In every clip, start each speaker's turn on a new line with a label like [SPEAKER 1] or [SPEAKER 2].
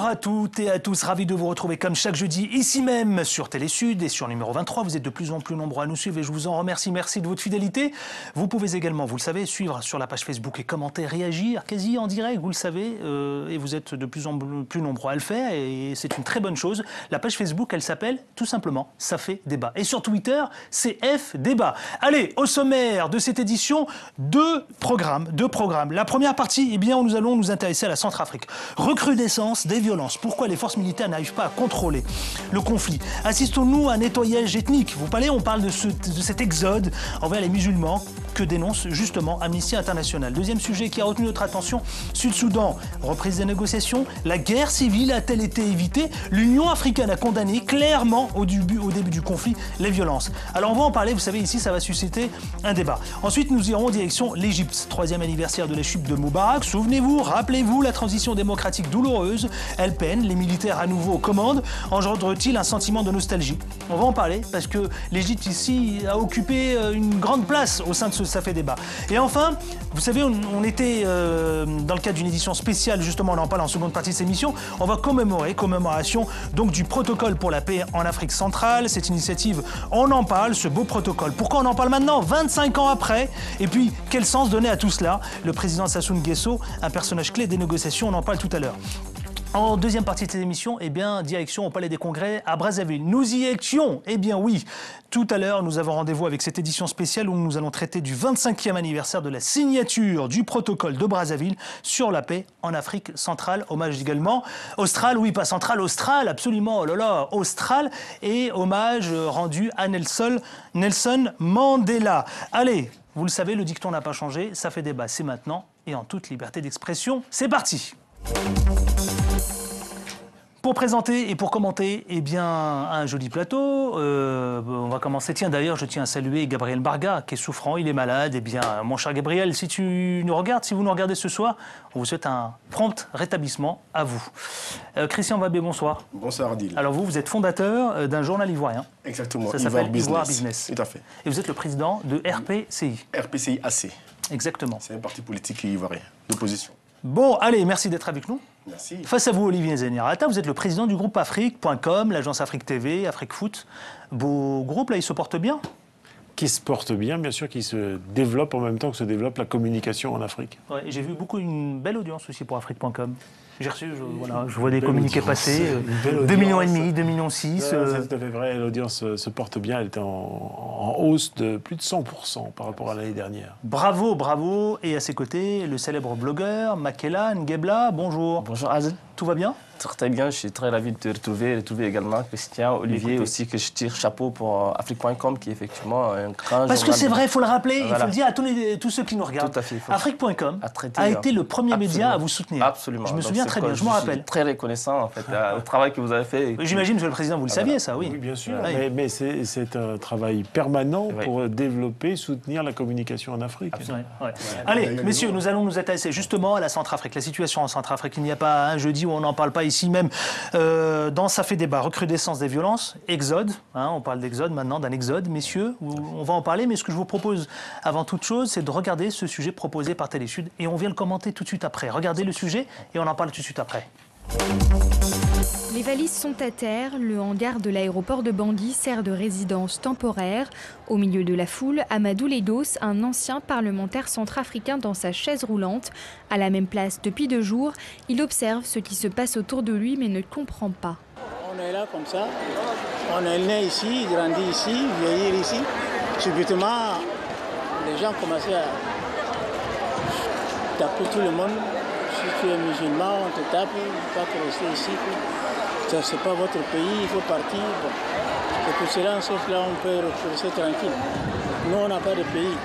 [SPEAKER 1] à toutes et à tous, ravi de vous retrouver comme chaque jeudi ici même sur Télésud et sur numéro 23. Vous êtes de plus en plus nombreux à nous suivre et je vous en remercie. Merci de votre fidélité. Vous pouvez également, vous le savez, suivre sur la page Facebook et commenter, réagir quasi en direct, vous le savez, et vous êtes de plus en plus nombreux à le faire et c'est une très bonne chose. La page Facebook, elle s'appelle tout simplement Ça fait débat. Et sur Twitter, c'est F débat. Allez, au sommaire de cette édition, deux programmes. La première partie, eh bien, nous allons nous intéresser à la Centrafrique. Recrudescence des violences. Pourquoi les forces militaires n'arrivent pas à contrôler le conflit? Assistons-nous à un nettoyage ethnique? Vous parlez, on parle de cet exode envers les musulmans que dénonce justement Amnesty International. Deuxième sujet qui a retenu notre attention, Sud-Soudan. Reprise des négociations. La guerre civile a-t-elle été évitée? L'Union africaine a condamné clairement au début du conflit les violences. Alors on va en parler, vous savez, ici ça va susciter un débat. Ensuite nous irons en direction l'Égypte. 3e anniversaire de la chute de Moubarak. Souvenez-vous, rappelez-vous la transition démocratique douloureuse. Elle peine, les militaires à nouveau aux commandes. Engendre-t-il un sentiment de nostalgie? On va en parler parce que l'Égypte ici a occupé une grande place au sein de ce Ça fait débat. Et enfin, vous savez, on était dans le cadre d'une édition spéciale, justement, on en parle en seconde partie de cette émission, on va commémoration donc du protocole pour la paix en Afrique centrale. Cette initiative, on en parle, ce beau protocole. Pourquoi on en parle maintenant, 25 ans après? Et puis, quel sens donner à tout cela? Le président Sassou Nguesso, un personnage clé des négociations, on en parle tout à l'heure. En deuxième partie de cette émission, eh bien, direction au Palais des Congrès à Brazzaville. Nous y étions, eh bien oui. Tout à l'heure, nous avons rendez-vous avec cette édition spéciale où nous allons traiter du 25e anniversaire de la signature du protocole de Brazzaville sur la paix en Afrique centrale. Hommage également austral, oui, pas central, austral, absolument, oh là là, austral. Et hommage rendu à Nelson Mandela. Allez, vous le savez, le dicton n'a pas changé, ça fait débat, c'est maintenant et en toute liberté d'expression. C'est parti! Pour présenter et pour commenter, eh bien, un joli plateau. On va commencer. Tiens, d'ailleurs, je tiens à saluer Gabriel Barga, qui est souffrant, il est malade. Eh bien, mon cher Gabriel, si tu nous regardes, si vous nous regardez ce soir, on vous souhaite un prompt rétablissement à vous. Christian Wabé, bonsoir.
[SPEAKER 2] Bonsoir, Adil.
[SPEAKER 1] Alors vous êtes fondateur d'un journal ivoirien.
[SPEAKER 2] Exactement,
[SPEAKER 1] ça s'appelle Ivoire Business.
[SPEAKER 2] Tout à fait.
[SPEAKER 1] Et vous êtes le président de RPCI.
[SPEAKER 2] RPCI AC.
[SPEAKER 1] Exactement.
[SPEAKER 2] C'est un parti politique ivoirien, d'opposition.
[SPEAKER 1] Bon, allez, merci d'être avec nous.
[SPEAKER 2] Merci.
[SPEAKER 1] Face à vous, Olivier Zenirata, vous êtes le président du groupe Afrique.com, l'agence Afrique TV, Afrique Foot. Beau groupe, là, il se porte bien?
[SPEAKER 3] Qui se porte bien sûr, qui se développe en même temps que se développe la communication en Afrique.
[SPEAKER 1] Ouais, j'ai vu une belle audience aussi pour Afrique.com. J'ai reçu, je vois des communiqués passer, 2,5 millions, 2,6 millions.
[SPEAKER 3] C'est tout à fait vrai, l'audience se porte bien, elle est en hausse de plus de 100% par rapport à l'année dernière.
[SPEAKER 1] Bravo, bravo. Et à ses côtés, le célèbre blogueur Makela Ngebla, bonjour.
[SPEAKER 4] Bonjour Adil.
[SPEAKER 1] Tout va bien?
[SPEAKER 4] Très bien, je suis très ravi de te retrouver également Christian, Olivier. Écoutez, aussi, que je tire chapeau pour Afrique.com qui est effectivement un grand
[SPEAKER 1] Parce que c'est vrai, il faut le rappeler,
[SPEAKER 4] voilà.
[SPEAKER 1] Il faut le dire à tous ceux qui nous regardent.
[SPEAKER 4] Tout à fait.
[SPEAKER 1] Afrique.com a été le premier média à vous soutenir.
[SPEAKER 4] Absolument.
[SPEAKER 1] Je me souviens très bien, je m'en rappelle.
[SPEAKER 4] Je suis très reconnaissant en fait, au travail que vous avez fait.
[SPEAKER 1] J'imagine, Monsieur le Président, vous le saviez ça, oui.
[SPEAKER 3] Oui, bien sûr, mais c'est un travail permanent pour développer, soutenir la communication en Afrique.
[SPEAKER 1] Ouais. Allez, messieurs, nous allons nous intéresser justement à la Centrafrique, la situation en Centrafrique. Il n'y a pas un jeudi où on n'en parle pas ici même. Dans Ça fait débat, recrudescence des violences, exode, on parle d'exode maintenant, d'un exode, messieurs, on va en parler, mais ce que je vous propose avant toute chose, c'est de regarder ce sujet proposé par Télésud et on vient le commenter tout de suite après. Regardez le sujet et on en parle tout de suite après.
[SPEAKER 5] Les valises sont à terre, le hangar de l'aéroport de Bangui sert de résidence temporaire. Au milieu de la foule, Amadou Ledos, un ancien parlementaire centrafricain dans sa chaise roulante. À la même place depuis 2 jours, il observe ce qui se passe autour de lui mais ne comprend pas.
[SPEAKER 6] On est là comme ça, on est né ici, grandi ici, vieillir ici. Subitement, les gens commençaient à taper tout le monde. Si tu es musulman, on te tape, il ne faut pas rester ici. Ce n'est pas votre pays, il faut partir. Bon. C'est pour cela, sauf là, on peut rester tranquille. Nous, on n'a pas de pays.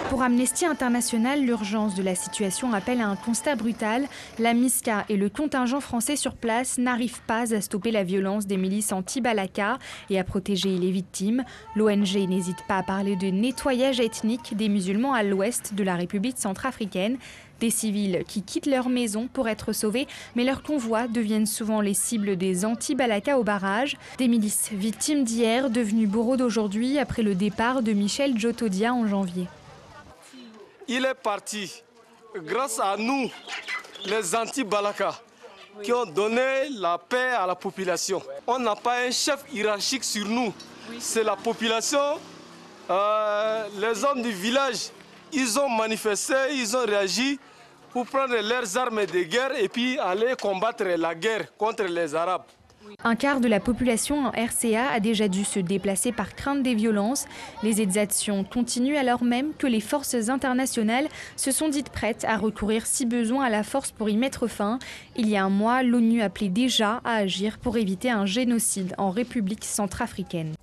[SPEAKER 5] Pour Amnesty International, l'urgence de la situation appelle à un constat brutal. La MISCA et le contingent français sur place n'arrivent pas à stopper la violence des milices anti-Balaka et à protéger les victimes. L'ONG n'hésite pas à parler de nettoyage ethnique des musulmans à l'ouest de la République centrafricaine. Des civils qui quittent leur maison pour être sauvés, mais leurs convois deviennent souvent les cibles des anti-Balaka au barrage. Des milices victimes d'hier, devenues bourreaux d'aujourd'hui après le départ de Michel Djotodia en janvier.
[SPEAKER 7] Il est parti grâce à nous, les anti-Balaka. qui ont donné la paix à la population. On n'a pas un chef hiérarchique sur nous. C'est la population, les hommes du village, ils ont manifesté, ils ont réagi pour prendre leurs armes de guerre et puis aller combattre la guerre contre les Arabes.
[SPEAKER 5] Un quart de la population en RCA a déjà dû se déplacer par crainte des violences. Les exactions continuent alors même que les forces internationales se sont dites prêtes à recourir si besoin à la force pour y mettre fin. Il y a un mois, l'ONU appelait déjà à agir pour éviter un génocide en République centrafricaine.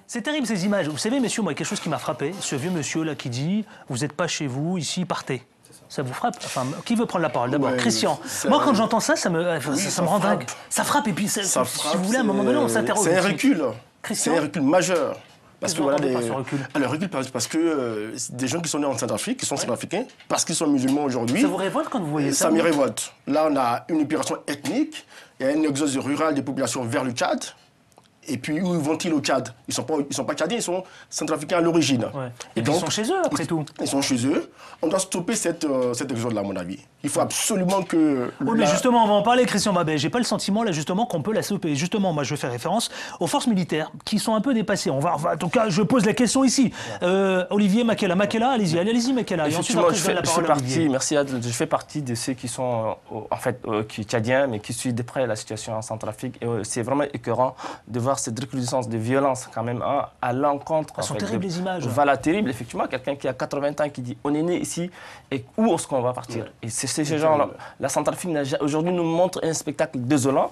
[SPEAKER 1] C'est terrible ces images. Vous savez, messieurs, moi, il y a quelque chose qui m'a frappé. Ce vieux monsieur là qui dit « Vous n'êtes pas chez vous, ici, partez ». Ça vous frappe? Enfin, qui veut prendre la parole d'abord? Christian. Moi, quand j'entends ça, ça me rend dingue. Ça frappe et puis, si vous voulez, à un moment donné, on s'interroge.
[SPEAKER 2] C'est un recul.
[SPEAKER 1] Christian.
[SPEAKER 2] C'est un recul majeur. Parce que voilà,
[SPEAKER 1] le
[SPEAKER 2] recul parce que des gens qui sont nés en Centrafrique, qui sont centrafricains, parce qu'ils sont musulmans aujourd'hui.
[SPEAKER 1] Ça vous révolte quand vous voyez ça?
[SPEAKER 2] Ça me révolte. Là, on a une opération ethnique, il y a un exode rural des populations vers le Tchad. Et puis, où vont-ils au Tchad? Ils ne sont pas tchadiens, ils sont centrafricains à l'origine.
[SPEAKER 1] Ouais. Et donc, ils sont chez eux, après tout.
[SPEAKER 2] Ils sont chez eux. On doit stopper cet exode-là, à mon avis. Il faut absolument que...
[SPEAKER 1] Oui, mais justement, on va en parler, Christian Babet. J'ai pas le sentiment, là, justement, qu'on peut la stopper. Justement, moi, je vais faire référence aux forces militaires qui sont un peu dépassées. En tout cas, je pose la question ici. Olivier Makela. Makela, allez-y, Makela.
[SPEAKER 4] Effectivement, je fais partie de ceux qui sont, en fait, tchadiens, mais qui suivent de près la situation en Centrafrique. Et c'est vraiment écœurant de voir cette recrudescence de violence, quand même, à l'encontre...
[SPEAKER 1] Elles sont terribles, les images.
[SPEAKER 4] Voilà, terrible, effectivement. Quelqu'un qui a 80 ans qui dit « On est né ici, et où est-ce qu'on va partir ?» Et c'est ces gens-là. La Centrafrique, aujourd'hui, nous montre un spectacle désolant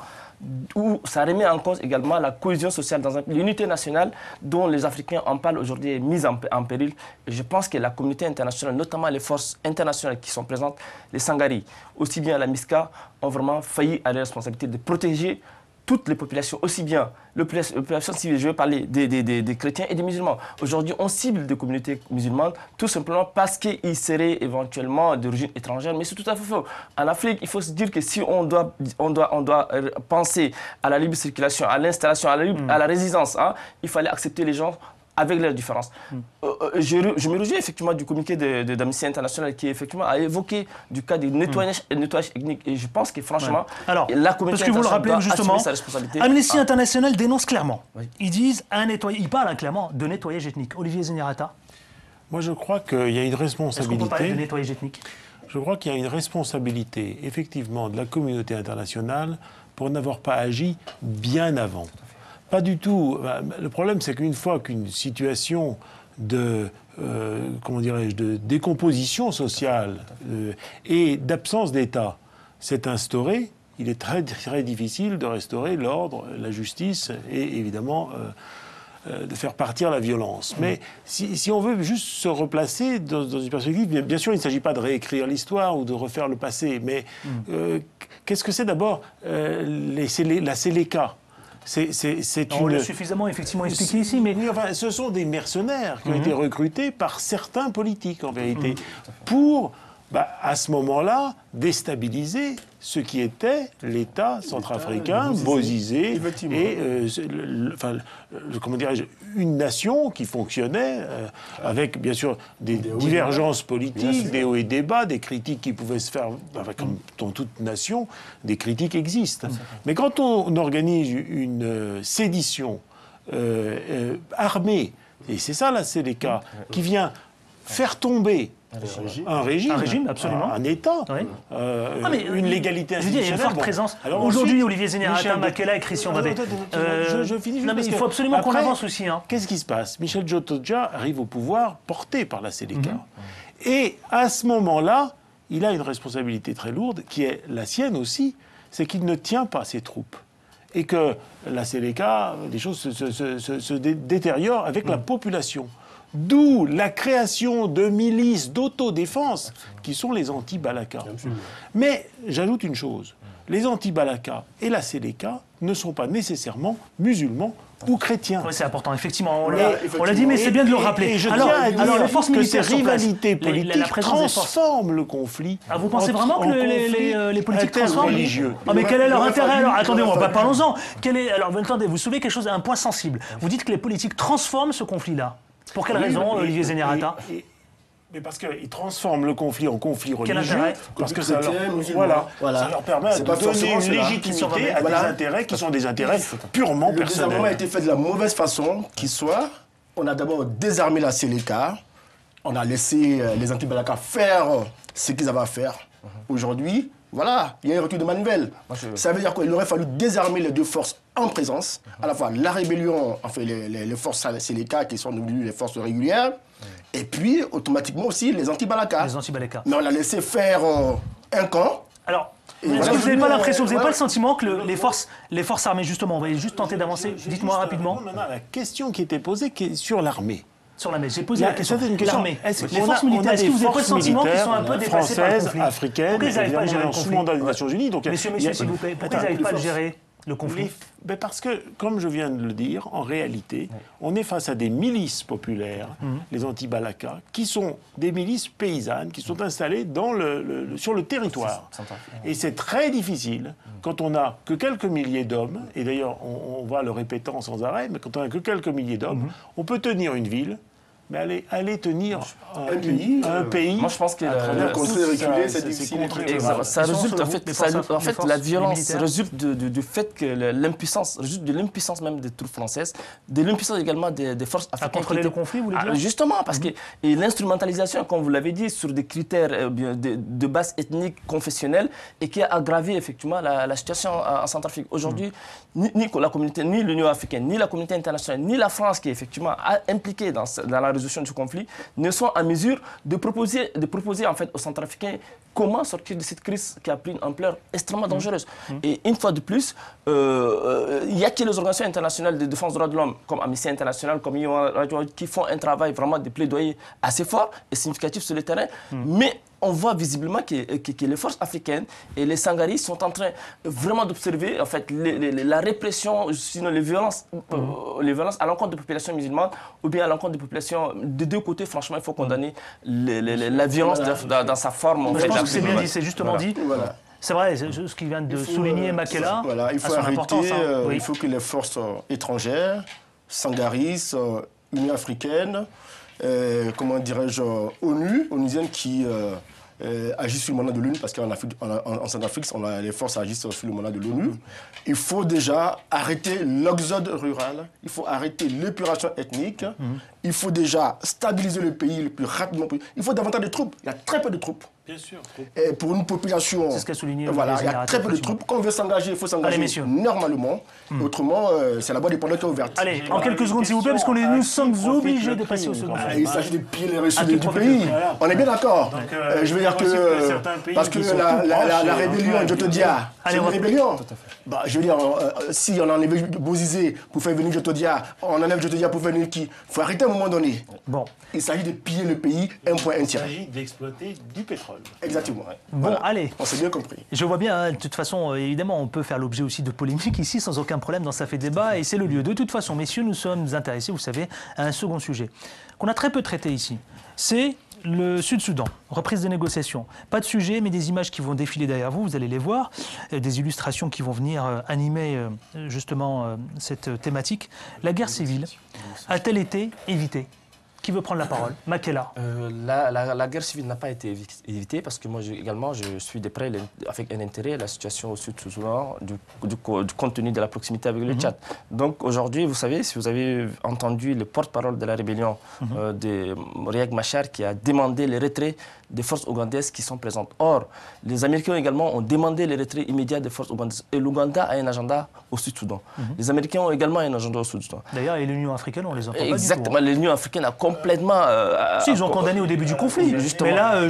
[SPEAKER 4] où ça remet en cause également la cohésion sociale dans l'unité nationale dont les Africains en parlent aujourd'hui est mise en péril. Et je pense que la communauté internationale, notamment les forces internationales qui sont présentes, les Sangaris, aussi bien la MISCA, ont vraiment failli à la responsabilité de protéger toutes les populations, aussi bien les populations civiles, je vais parler des chrétiens et des musulmans. Aujourd'hui, on cible des communautés musulmanes tout simplement parce qu'ils seraient éventuellement d'origine étrangère, mais c'est tout à fait faux. En Afrique, il faut se dire que si on doit penser à la libre circulation, à l'installation, à la résistance, hein, il fallait accepter les gens avec leurs différences. Je me réjouis effectivement du communiqué d'Amnesty International qui effectivement a évoqué du cas du nettoyage ethnique. Et je pense que franchement,
[SPEAKER 1] alors,
[SPEAKER 4] la communauté
[SPEAKER 1] parce que vous le
[SPEAKER 4] internationale
[SPEAKER 1] rappelez
[SPEAKER 4] doit
[SPEAKER 1] justement,
[SPEAKER 4] assumer sa responsabilité.
[SPEAKER 1] Amnesty International dénonce clairement.
[SPEAKER 4] Oui.
[SPEAKER 1] Ils disent ils parlent clairement de nettoyage ethnique. Olivier Zenirata.
[SPEAKER 3] Moi, je croit qu'il y a une responsabilité.
[SPEAKER 1] Est-ce qu'on peut parler de nettoyage ethnique?
[SPEAKER 3] Je crois qu'il y a une responsabilité, effectivement, de la communauté internationale pour n'avoir pas agi bien avant. Pas du tout. Le problème, c'est qu'une fois qu'une situation de décomposition sociale et d'absence d'État s'est instaurée, il est très, très difficile de restaurer l'ordre, la justice et évidemment de faire partir la violence. Mais si on veut juste se replacer dans une perspective, bien sûr, il ne s'agit pas de réécrire l'histoire ou de refaire le passé, mais qu'est-ce que c'est d'abord la Séléka?
[SPEAKER 1] On l'a suffisamment effectivement expliqué ici, mais...
[SPEAKER 3] Oui, enfin, ce sont des mercenaires qui ont été recrutés par certains politiques, en vérité, pour, à ce moment-là, déstabiliser ce qui était l'État centrafricain, Bozizé, et comment dirais-je, une nation qui fonctionnait avec, bien sûr, des divergences politiques, des hauts et des bas, des critiques qui pouvaient se faire, comme dans toute nation, des critiques existent. Mais quand on organise une sédition armée, et c'est ça la Séléka, qui vient faire tomber un régime,
[SPEAKER 1] absolument.
[SPEAKER 3] Un État, une légalité institutionnelle.
[SPEAKER 1] Je veux dire, il y a une forte présence. Aujourd'hui, Olivier Zenirata, Makela et Christian Babet.
[SPEAKER 3] Je finis juste
[SPEAKER 1] mais il faut absolument qu'on avance aussi.
[SPEAKER 3] Qu'est-ce qui se passe? Michel Djotoja arrive au pouvoir porté par la Séléka. Et à ce moment-là, il a une responsabilité très lourde, qui est la sienne aussi, c'est qu'il ne tient pas ses troupes. Et que la Séléka, les choses se détériorent avec la population. D'où la création de milices d'autodéfense qui sont les anti-Balaka. Mais j'ajoute une chose, les anti-Balaka et la Séléka ne sont pas nécessairement musulmans ou chrétiens.
[SPEAKER 1] Oui, c'est important, effectivement. On l'a dit, mais c'est bien de le rappeler.
[SPEAKER 3] Et je tiens à dire
[SPEAKER 1] les forces
[SPEAKER 3] que ces
[SPEAKER 1] militaires
[SPEAKER 3] rivalités politiques transforment le conflit.
[SPEAKER 1] Ah, vous pensez vraiment que les politiques transforment
[SPEAKER 3] religieux.
[SPEAKER 1] Ah, mais quel est leur intérêt alors? Attendez, parlons-en. Alors, attendez, vous soulevez quelque chose, un point sensible. Vous dites que les politiques transforment ce conflit-là. Pour quelle raison, Olivier Zenirata?
[SPEAKER 3] Mais parce qu'ils transforment le conflit en conflit religieux,
[SPEAKER 1] intérêt?
[SPEAKER 3] parce que
[SPEAKER 2] Conflit
[SPEAKER 3] ça leur,
[SPEAKER 2] chrétien, musulman.
[SPEAKER 3] ça leur permet
[SPEAKER 2] C'est
[SPEAKER 3] de
[SPEAKER 2] pas
[SPEAKER 3] donner
[SPEAKER 2] forcément
[SPEAKER 3] une
[SPEAKER 2] cela.
[SPEAKER 3] légitimité à
[SPEAKER 2] Voilà.
[SPEAKER 3] des intérêts qui sont des intérêts purement
[SPEAKER 2] Le désarmement a
[SPEAKER 3] personnels.
[SPEAKER 2] été fait de la mauvaise façon qui soit. On a d'abord désarmé la Séléka. On a laissé les anti-Balaka faire ce qu'ils avaient à faire. Aujourd'hui, voilà, il y a un recul de manivelle. Ça veut dire quoi? Il aurait fallu désarmer les deux forces en présence, à la fois la rébellion, enfin les forces Séléka qui sont devenues les forces régulières, et puis automatiquement aussi les anti-Balaka.
[SPEAKER 1] Les anti-Balaka.
[SPEAKER 2] Mais on a laissé faire un camp.
[SPEAKER 1] Alors,
[SPEAKER 2] Et
[SPEAKER 1] est-ce
[SPEAKER 2] voilà,
[SPEAKER 1] que vous n'avez pas l'impression, vous n'avez
[SPEAKER 2] ouais.
[SPEAKER 1] pas le sentiment que les forces armées, justement, on va juste tenter d'avancer, dites-moi rapidement,
[SPEAKER 3] Maintenant, la question qui était posée qui est sur l'armée.
[SPEAKER 1] sur l'armée. J'ai posé la question.
[SPEAKER 3] Ça, c'est une question.
[SPEAKER 1] L'armée.
[SPEAKER 3] Est-ce
[SPEAKER 1] Les
[SPEAKER 3] qu'on
[SPEAKER 1] forces
[SPEAKER 3] a
[SPEAKER 1] militaires, est-ce que vous n'avez pas le
[SPEAKER 3] forces
[SPEAKER 1] sentiment qu'ils sont un peu
[SPEAKER 3] militaires
[SPEAKER 1] dépassés par le
[SPEAKER 3] françaises,
[SPEAKER 1] conflit?
[SPEAKER 3] africaines,
[SPEAKER 1] Pourquoi ils n'arrivent pas à gérer le
[SPEAKER 3] évidemment sous
[SPEAKER 1] conflit?
[SPEAKER 3] mandat des Nations Unies. Donc,
[SPEAKER 1] Messieurs, s'il vous plaît, pourquoi ils n'arrivent pas à le gérer, le conflit?
[SPEAKER 3] Mais parce que, comme je viens de le dire, en réalité, on est face à des milices populaires, les anti-Balaka, qui sont des milices paysannes, qui sont installées sur le territoire. Et c'est très difficile, quand on n'a que quelques milliers d'hommes, et d'ailleurs on va le répétant sans arrêt, mais quand on n'a que quelques milliers d'hommes, on peut tenir une ville, mais aller tenir un pays.
[SPEAKER 4] Moi, je pense que
[SPEAKER 2] contrer, reculer, c'est difficile.
[SPEAKER 4] ça résulte en fait, la violence
[SPEAKER 1] militaires.
[SPEAKER 4] résulte du fait que l'impuissance, résulte de l'impuissance même des troupes françaises, de l'impuissance également des forces
[SPEAKER 1] À
[SPEAKER 4] africaines.
[SPEAKER 1] contrôler le conflit, vous voulez dire?
[SPEAKER 4] Justement, parce que et l'instrumentalisation, comme vous l'avez dit, sur des critères de base ethnique, confessionnelle, et qui a aggravé effectivement la situation en Centrafrique. Aujourd'hui, ni la communauté, ni l'Union africaine, ni la communauté internationale, ni la France, qui est effectivement impliquée dans la résolution du conflit, ne sont en mesure de proposer en fait aux Centrafricains comment sortir de cette crise qui a pris une ampleur extrêmement dangereuse. Et une fois de plus, il n'y a que les organisations internationales de défense des droits de l'homme, comme Amnesty International, comme Human Rights Watch, qui font un travail vraiment de plaidoyer assez fort et significatif sur le terrain. Mais on voit visiblement que les forces africaines et les Sangaris sont en train vraiment d'observer en fait, la répression, sinon les violences à l'encontre des populations musulmanes ou bien à l'encontre des populations des deux côtés. Franchement, il faut condamner la violence dans sa forme. En
[SPEAKER 1] Je
[SPEAKER 4] fait,
[SPEAKER 1] pense que c'est bien dit, c'est justement dit.
[SPEAKER 2] Voilà.
[SPEAKER 1] C'est vrai, ce qu'il vient de souligner Makela.
[SPEAKER 2] Voilà, il
[SPEAKER 1] a
[SPEAKER 2] faut
[SPEAKER 1] son
[SPEAKER 2] arrêter,
[SPEAKER 1] importance, hein. Oui.
[SPEAKER 2] il faut que les forces étrangères, Sangaris, Union africaine, comment dirais-je, onusiennes qui agissent sur le mandat de l'ONU, parce qu'en Centrafrique, les forces agissent sur le mandat de l'ONU. Il faut déjà arrêter l'exode rural, il faut arrêter l'épuration ethnique, il faut déjà stabiliser le pays le plus rapidement possible. Il faut davantage de troupes, il y a très peu de troupes.
[SPEAKER 3] Bien sûr.
[SPEAKER 2] Et pour une population,
[SPEAKER 1] C'est ce qu'a souligné
[SPEAKER 2] voilà,
[SPEAKER 1] le
[SPEAKER 2] il y a très peu de troupes. Quand on veut s'engager, il faut
[SPEAKER 1] Allez,
[SPEAKER 2] s'engager
[SPEAKER 1] messieurs.
[SPEAKER 2] normalement. Autrement, c'est la voie des pendants qui est ouverte.
[SPEAKER 1] Allez, en quelques secondes, s'il vous plaît, parce que nous sommes obligés de passer au second
[SPEAKER 2] Ah,
[SPEAKER 1] sujet.
[SPEAKER 2] il s'agit de piller les ressources
[SPEAKER 1] qui
[SPEAKER 2] du
[SPEAKER 1] profite
[SPEAKER 2] pays.
[SPEAKER 3] Voilà.
[SPEAKER 2] On est bien d'accord.
[SPEAKER 3] Donc,
[SPEAKER 2] je veux dire
[SPEAKER 3] il est possible que certains pays
[SPEAKER 2] parce que
[SPEAKER 3] qui sont
[SPEAKER 2] la
[SPEAKER 3] tout proches,
[SPEAKER 2] la rébellion, je te dis, c'est
[SPEAKER 1] Allez,
[SPEAKER 2] une
[SPEAKER 1] on va-
[SPEAKER 2] rébellion. Bah, je veux dire, si on enlève Bozizé pour faire venir Jotodia, on enlève Jotodia pour faire venir qui? Il faut arrêter à un moment donné.
[SPEAKER 1] Bon,
[SPEAKER 2] Il s'agit de piller le pays, un point, un
[SPEAKER 3] Il
[SPEAKER 2] tiré.
[SPEAKER 3] s'agit d'exploiter du pétrole.
[SPEAKER 2] Exactement.
[SPEAKER 1] bon, allez.
[SPEAKER 2] On s'est bien compris.
[SPEAKER 1] Je vois bien, hein, de toute façon, évidemment, on peut faire l'objet aussi de polémiques ici sans aucun problème dans Ça fait débat et c'est le lieu. De toute façon, messieurs, nous sommes intéressés, vous savez, à un second sujet qu'on a très peu traité ici. C'est le Sud-Soudan, reprise des négociations. Pas de sujet, mais des images qui vont défiler derrière vous, vous allez les voir, des illustrations qui vont venir animer justement cette thématique. La guerre civile a-t-elle été évitée? Qui veut prendre la parole? Makela.
[SPEAKER 4] La guerre civile n'a pas été évitée parce que moi également je suis de près avec un intérêt la situation au Sud-Soudan du compte tenu de la proximité avec le Tchad. Donc aujourd'hui, vous savez, si vous avez entendu le porte-parole de la rébellion de Riek Machar qui a demandé le retrait des forces ougandaises qui sont présentes. Or, les Américains également ont demandé le retrait immédiat des forces ougandaises. Et l'Ouganda a un agenda au Sud-Soudan. Les Américains ont également un agenda au Sud-Soudan.
[SPEAKER 1] D'ailleurs, et l'Union africaine, on les entend
[SPEAKER 4] Exactement,
[SPEAKER 1] pas du tout.
[SPEAKER 4] l'Union africaine a complètement...
[SPEAKER 1] Si, ils ont condamné au début du conflit.
[SPEAKER 4] Justement.
[SPEAKER 1] Mais là,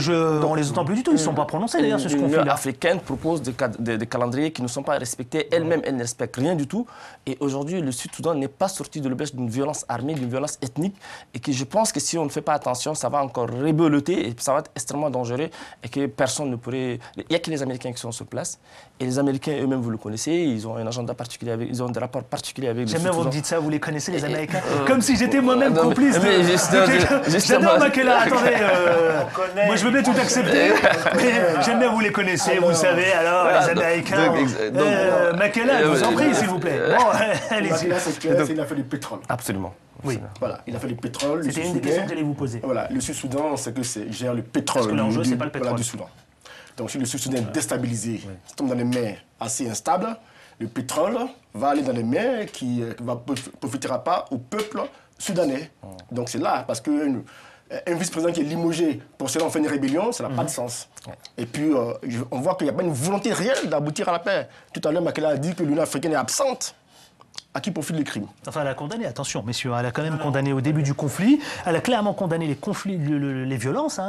[SPEAKER 1] on les entend plus du tout. Ils ne sont pas prononcés d'ailleurs sur ce
[SPEAKER 4] L'Union
[SPEAKER 1] conflit-là.
[SPEAKER 4] africaine propose des calendriers qui ne sont pas respectés. Elle-même, elle ne respecte rien du tout. Et aujourd'hui, le Sud-Soudan n'est pas sorti de l'auberge d'une violence armée, d'une violence ethnique. Et que je pense que si on ne fait pas attention, ça va encore rébeloter et ça va être extrêmement dangereux. Et que personne ne pourrait... Il n'y a que les Américains qui sont sur place. Et les Américains eux-mêmes, vous le connaissez, ils ont un agenda particulier, ils ont des rapports particuliers avec le
[SPEAKER 1] J'aime bien
[SPEAKER 4] Sud-Soudan.
[SPEAKER 1] vous me dites ça, vous les connaissez les Américains. Comme si j'étais moi-même complice.
[SPEAKER 4] Mais juste,
[SPEAKER 1] J'adore Makela, attendez. Moi, je veux bien tout accepter, mais j'aime bien, vous les connaissez, vous savez, alors, les Américains. Makela, je vous en prie, s'il vous plaît. Bon, allez-y.
[SPEAKER 2] Makela, c'est clair, il a fait du pétrole.
[SPEAKER 4] Absolument.
[SPEAKER 1] Oui.
[SPEAKER 2] Voilà, il a fait du pétrole.
[SPEAKER 1] C'était une des questions que j'allais vous poser.
[SPEAKER 2] Voilà, le Sud-Soudan, c'est que il gère le pétrole.
[SPEAKER 1] Parce que l'enjeu, c'est pas le pétrole.
[SPEAKER 2] Du Soudan. Donc, si le Sud-Soudan est déstabilisé, tombe dans des mains assez instables, le pétrole va aller dans les mains qui ne profitera pas au peuple soudanais. Donc, c'est là, parce qu'un vice-président qui est limogé pour cela on fait une rébellion, ça n'a pas de sens. Et puis, on voit qu'il n'y a pas une volonté réelle d'aboutir à la paix. Tout à l'heure, Makela a dit que l'Union africaine est absente. À qui profite les crimes?
[SPEAKER 1] Enfin, elle a condamné, attention, messieurs, elle a quand même condamné au début du conflit, elle a clairement condamné les conflits, les violences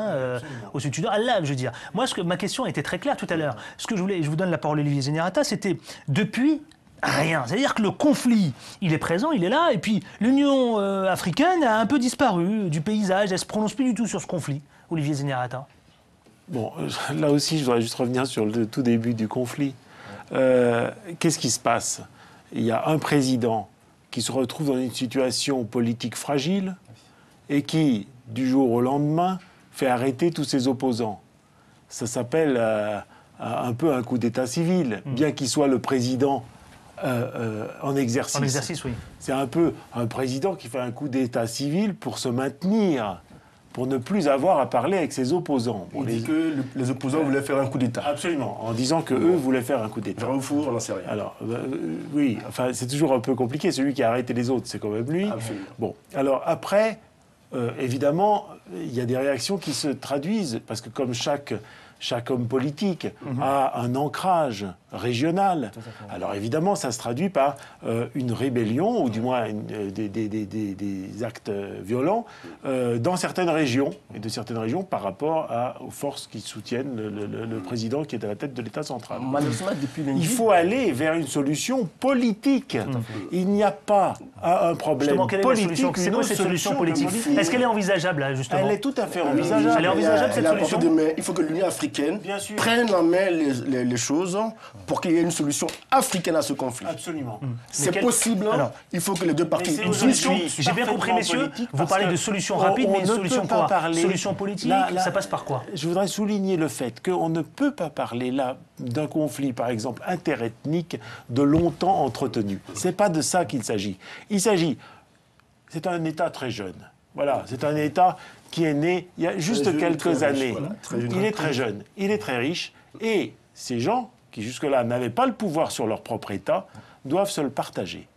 [SPEAKER 1] au Sud-Soudan. Elle l'a, je veux dire. Moi, ma question était très claire tout à l'heure. Ce que je voulais, je vous donne la parole, Olivier Zenirata, c'était depuis rien. C'est-à-dire que le conflit, il est présent, il est là, et puis l'Union africaine a un peu disparu du paysage, elle ne se prononce plus du tout sur ce conflit. Olivier Zenirata.
[SPEAKER 3] Bon, là aussi, je voudrais juste revenir sur le tout début du conflit. Qu'est-ce qui se passe? Il y a un président qui se retrouve dans une situation politique fragile et qui, du jour au lendemain, fait arrêter tous ses opposants. Ça s'appelle un peu un coup d'état civil, bien qu'il soit le président en exercice.
[SPEAKER 1] En exercice, oui.
[SPEAKER 3] C'est un peu un président qui fait un coup d'état civil pour se maintenir, pour ne plus avoir à parler avec ses opposants.
[SPEAKER 2] On dit que les opposants voulaient faire un coup d'État.
[SPEAKER 3] Absolument, en disant qu'eux voulaient faire un coup d'État.
[SPEAKER 2] Vrai ou faux, on n'en sait rien.
[SPEAKER 3] Alors, oui, enfin, c'est toujours un peu compliqué. Celui qui a arrêté les autres, c'est quand même lui.
[SPEAKER 2] Absolument.
[SPEAKER 3] Bon, alors après, évidemment, il y a des réactions qui se traduisent, parce que comme chaque homme politique a un ancrage régional. Alors évidemment, ça se traduit par une rébellion, ou du moins des actes violents, dans certaines régions, et de certaines régions par rapport aux forces qui soutiennent le président qui est à la tête de l'État central.
[SPEAKER 4] Malheureusement, depuis lundi,
[SPEAKER 3] il faut aller vers une solution politique. Il n'y a pas un problème
[SPEAKER 1] justement, quelle est
[SPEAKER 3] politique.
[SPEAKER 1] la solution? C'est quoi cette solution politique? Est-ce qu'elle est envisageable, là, justement?
[SPEAKER 3] Elle est tout à fait envisageable.
[SPEAKER 1] Elle est envisageable, cette solution?
[SPEAKER 2] Il faut que l'Union africaine prenne en main les choses pour qu'il y ait une solution africaine à ce conflit.
[SPEAKER 3] Absolument.
[SPEAKER 2] C'est possible. Alors, il faut que les deux parties...
[SPEAKER 3] Une solution,
[SPEAKER 1] j'ai bien compris, messieurs, vous parlez de solution rapide, mais une solution quoi? Solution politique, ça passe par quoi?
[SPEAKER 3] Je voudrais souligner le fait qu'on ne peut pas parler là d'un conflit, par exemple, interethnique, de longtemps entretenu. C'est pas de ça qu'il s'agit. Il s'agit... C'est un État très jeune. Voilà, c'est un État qui est né il y a juste quelques années. Voilà, il est très jeune, il est très riche, et ces gens qui jusque-là n'avaient pas le pouvoir sur leur propre État doivent se le partager.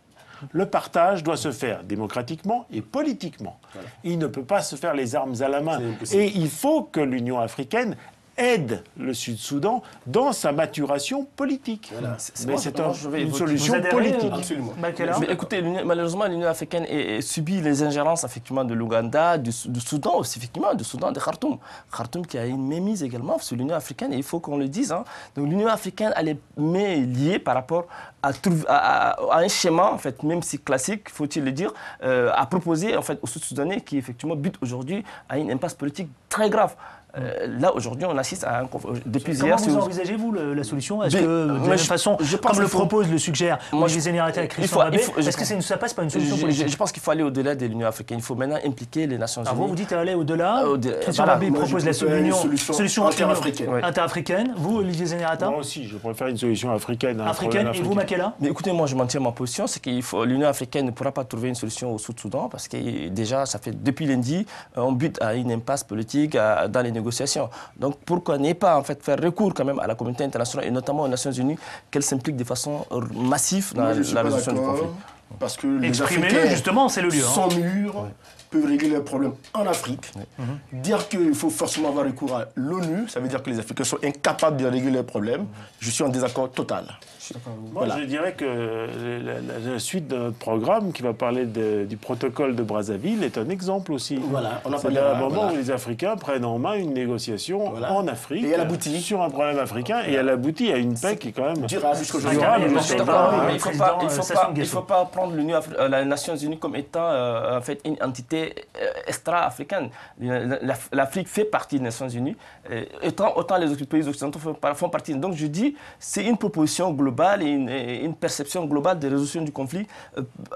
[SPEAKER 3] Le partage doit se faire démocratiquement et politiquement. Voilà. Il ne peut pas se faire les armes à la main. Et il faut que l'Union africaine aide le Sud-Soudan dans sa maturation politique. Voilà. Mais c'est une solution politique.
[SPEAKER 2] Absolument.
[SPEAKER 4] Mais écoutez, malheureusement, l'Union africaine subit les ingérences effectivement de l'Ouganda, du Soudan aussi, effectivement, du Soudan, de Khartoum. Khartoum qui a une mémise également sur l'Union africaine, et il faut qu'on le dise. Hein. Donc l'Union africaine, elle est liée par rapport à un schéma, en fait, même si classique, faut-il le dire, à proposer en fait, aux Sud-Soudanais qui effectivement bute aujourd'hui à une impasse politique très grave. Là, aujourd'hui, on assiste à un conflit.
[SPEAKER 1] Comment vous envisagez-vous la solution? Est-ce que, de la même façon, comme le propose, le suggère Olivier Zenirata et Christian Babé, est-ce que ça passe par une solution politique?
[SPEAKER 4] Je pense qu'il faut aller au-delà de l'Union africaine. Il faut maintenant impliquer les Nations Unies.
[SPEAKER 1] Vous dites aller au-delà. Christian Babé propose la solution inter-africaine. Vous, Olivier Zenirata?
[SPEAKER 3] Moi aussi, je préfère une solution africaine.
[SPEAKER 1] Et vous, Makela?
[SPEAKER 4] Mais écoutez, moi, je maintiens ma position. C'est que l'Union africaine ne pourra pas trouver une solution au Sud-Soudan parce que déjà, ça fait depuis lundi, on bute à une impasse politique dans les négociations. Donc pourquoi ne pas en fait, faire recours quand même à la communauté internationale et notamment aux Nations Unies qu'elle s'implique de façon massive dans la résolution du conflit?
[SPEAKER 2] Parce que les
[SPEAKER 1] Africains, justement, c'est le lieu.
[SPEAKER 2] Sans mur, peuvent régler leurs problèmes en Afrique. Dire qu'il faut forcément avoir recours à l'ONU, ça veut dire que les Africains sont incapables de régler leurs problèmes. Je suis en désaccord total.
[SPEAKER 3] Moi, je dirais que la suite de notre programme, qui va parler du protocole de Brazzaville, est un exemple aussi.
[SPEAKER 2] Voilà, on a
[SPEAKER 3] c'est un moment où les Africains prennent en main une négociation en Afrique
[SPEAKER 2] et elle aboutit
[SPEAKER 3] sur un problème africain et elle aboutit à une paix qui est quand même
[SPEAKER 2] durable jusqu'aujourd'hui.
[SPEAKER 4] Mais il ne faut pas prendre les Nations Unies comme étant en fait une entité extra-africaine. L'Afrique fait partie des Nations Unies, autant les autres pays occidentaux font partie. Donc je dis, c'est une proposition globale et une perception globale de résolution du conflit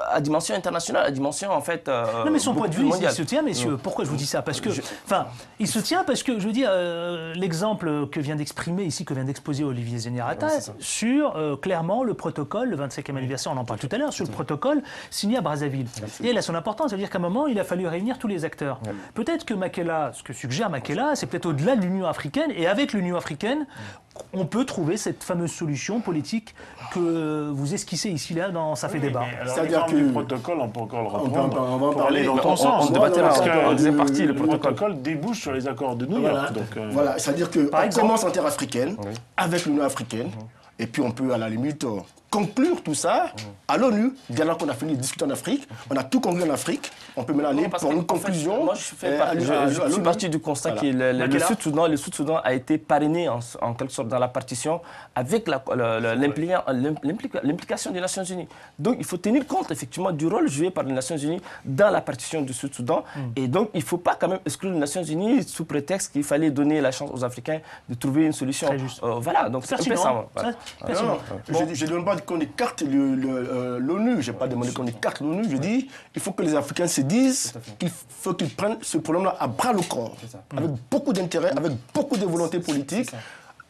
[SPEAKER 4] à dimension internationale, à dimension en fait.
[SPEAKER 1] Non, mais son point de vue, il se tient, messieurs.
[SPEAKER 4] Non.
[SPEAKER 1] Pourquoi je vous dis ça? Parce que, il se tient parce que, je veux dire, l'exemple que vient d'exprimer ici, que vient d'exposer Olivier Zenirata, sur clairement le protocole, le 25e anniversaire, on en parle tout à l'heure, sur le protocole signé à Brazzaville. Et il a son importance, ça veut dire qu'à un moment, il a fallu réunir tous les acteurs. Peut-être que Makela, ce que suggère Makela, c'est peut-être au-delà de l'Union africaine, et avec l'Union africaine, on peut trouver cette fameuse solution politique que vous esquissez ici là dans Ça fait débat.
[SPEAKER 3] C'est-à-dire que le protocole, on peut encore le reprendre.
[SPEAKER 2] On va en
[SPEAKER 3] pour
[SPEAKER 2] parler.
[SPEAKER 3] aller dans ton sens.
[SPEAKER 4] On débattait
[SPEAKER 3] Parce
[SPEAKER 4] là,
[SPEAKER 3] que
[SPEAKER 4] on faisait partie,
[SPEAKER 3] le protocole débouche sur les accords de New York.
[SPEAKER 2] Voilà, c'est-à-dire qu'on commence en terre africaine, avec l'Union africaine, et puis on peut à la limite conclure tout ça à l'ONU. Dès lors qu'on a fini de discuter en Afrique, on a tout conclu en Afrique, on peut maintenant aller pour une conclusion.
[SPEAKER 4] Moi, je suis parti du constat que le Sud-Soudan a été parrainé en quelque sorte dans la partition avec l'implication des Nations Unies. Donc, il faut tenir compte effectivement du rôle joué par les Nations Unies dans la partition du Sud-Soudan. Et donc, il ne faut pas quand même exclure les Nations Unies sous prétexte qu'il fallait donner la chance aux Africains de trouver une solution. Voilà, donc c'est un peu ça.
[SPEAKER 2] Je ne demande pas qu'on écarte l'ONU, je n'ai pas demandé qu'on écarte l'ONU, je dis il faut que les Africains se disent qu'il faut qu'ils prennent ce problème-là à bras le corps, avec beaucoup d'intérêt, avec beaucoup de volonté politique,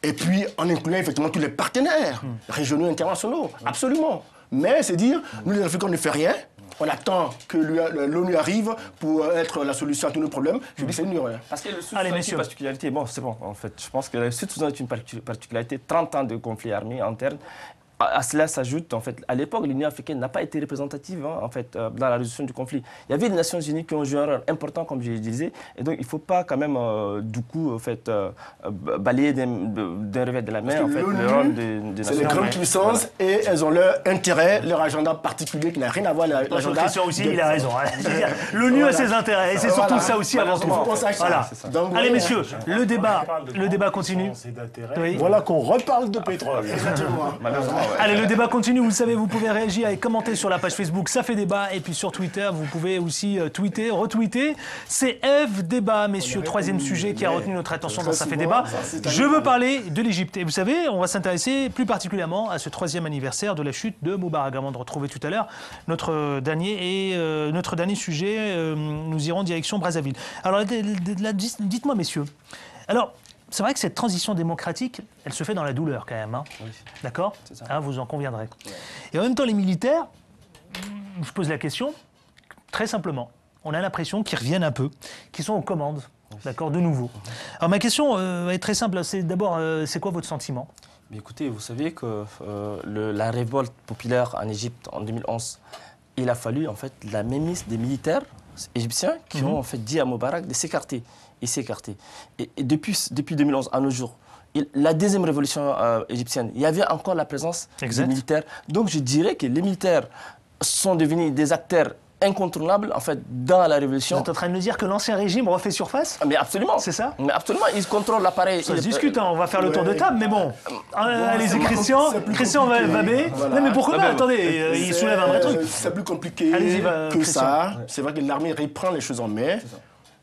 [SPEAKER 2] et puis en incluant effectivement tous les partenaires régionaux et internationaux, absolument. Mais c'est dire, nous les Africains, on ne fait rien. On attend que l'ONU arrive pour être la solution à tous nos problèmes. Je dis c'est une erreur.
[SPEAKER 4] Parce que le Sud-Soudan est une particularité. Bon, c'est bon, en fait. Je pense que le Sud-Soudan est une particularité. 30 ans de conflit armé interne. À cela s'ajoute, en fait, à l'époque, l'Union africaine n'a pas été représentative en fait, dans la résolution du conflit. Il y avait les Nations Unies qui ont joué un rôle important, comme je le disais, et donc il ne faut pas quand même, du coup, en fait, balayer d'un revers de la main en fait, le rôle des Nations Unies.
[SPEAKER 2] C'est les grandes puissances et elles ont leur intérêt, leur agenda particulier qui n'a rien à voir avec l'agenda.
[SPEAKER 1] Christian aussi, il a raison. L'ONU a ses intérêts, et c'est surtout ça aussi avant tout. Voilà. Allez, messieurs, le débat continue.
[SPEAKER 3] Voilà qu'on reparle de pétrole.
[SPEAKER 1] Allez, le débat continue, vous le savez, vous pouvez réagir et commenter sur la page Facebook Ça fait débat, et puis sur Twitter, vous pouvez aussi tweeter, retweeter. C'est F débat, messieurs, troisième sujet qui a retenu notre attention dans Ça fait débat. Je veux parler de l'Égypte. Et vous savez, on va s'intéresser plus particulièrement à ce 3e anniversaire de la chute de Moubarak. Avant de retrouver tout à l'heure notre dernier sujet, nous irons direction Brazzaville. Alors, dites-moi, messieurs, alors, c'est vrai que cette transition démocratique, elle se fait dans la douleur quand même. Hein.
[SPEAKER 4] Oui.
[SPEAKER 1] D'accord, vous en conviendrez. Et en même temps, les militaires, je pose la question, très simplement, on a l'impression qu'ils reviennent un peu, qu'ils sont aux commandes, d'accord, de nouveau. Alors ma question est très simple, c'est d'abord, c'est quoi votre sentiment?
[SPEAKER 4] Mais écoutez, vous savez que la révolte populaire en Égypte en 2011, il a fallu en fait la mainmise des militaires égyptiens qui ont en fait dit à Moubarak de s'écarter. Il s'est écarté. Et depuis 2011 à nos jours, la deuxième révolution égyptienne, il y avait encore la présence des militaires. Donc je dirais que les militaires sont devenus des acteurs incontournables en fait dans la révolution.
[SPEAKER 1] Vous êtes en train de nous dire que l'ancien régime refait surface?
[SPEAKER 4] Mais absolument.
[SPEAKER 1] C'est ça?
[SPEAKER 4] Mais absolument, ils contrôlent l'appareil.
[SPEAKER 1] Ça se discute, on va faire le tour de table, mais bon. Allez-y, Christian Babé.
[SPEAKER 2] Voilà.
[SPEAKER 1] Non, mais pourquoi pas? Attendez, il soulève un vrai truc.
[SPEAKER 2] C'est plus compliqué que
[SPEAKER 1] Christian.
[SPEAKER 2] ça. C'est vrai que l'armée reprend les choses en main.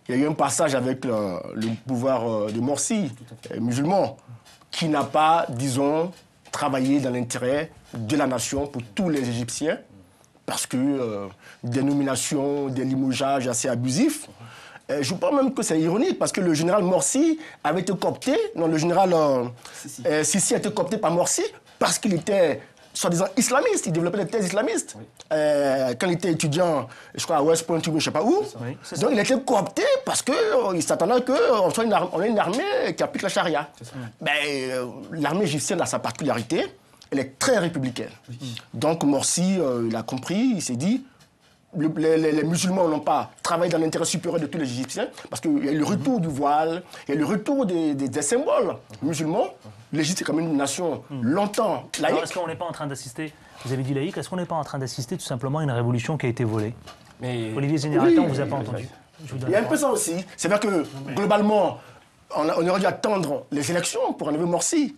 [SPEAKER 2] Il y a eu un passage avec le pouvoir de Morsi, musulman, qui n'a pas, disons, travaillé dans l'intérêt de la nation pour tous les Égyptiens, parce que des nominations, des limogeages assez abusifs. Je pense même que c'est ironique, parce que le général Morsi avait été coopté, non, le général Sissi a été coopté par Morsi, parce qu'il était soi-disant islamiste, il développait des thèses islamistes. Quand il était étudiant, je crois à West Point, je ne sais pas où. Donc il a été coopté parce qu'il s'attendait qu'on ait une armée qui applique la charia. L'armée égyptienne a sa particularité, elle est très républicaine. Donc Morsi, il a compris, il s'est dit, les musulmans n'ont pas travaillé dans l'intérêt supérieur de tous les Égyptiens, parce qu'il y a le retour du voile, il y a le retour des symboles musulmans. L'Égypte, c'est quand même une nation longtemps laïque.
[SPEAKER 1] Est-ce qu'on n'est pas en train d'assister, vous avez dit laïque, est-ce qu'on n'est pas en train d'assister tout simplement à une révolution qui a été volée? Mais Olivier Zenirata, on ne vous a pas entendu.
[SPEAKER 2] Il y a un peu ça aussi. C'est vrai que globalement, on aurait dû attendre les élections pour enlever Morsi.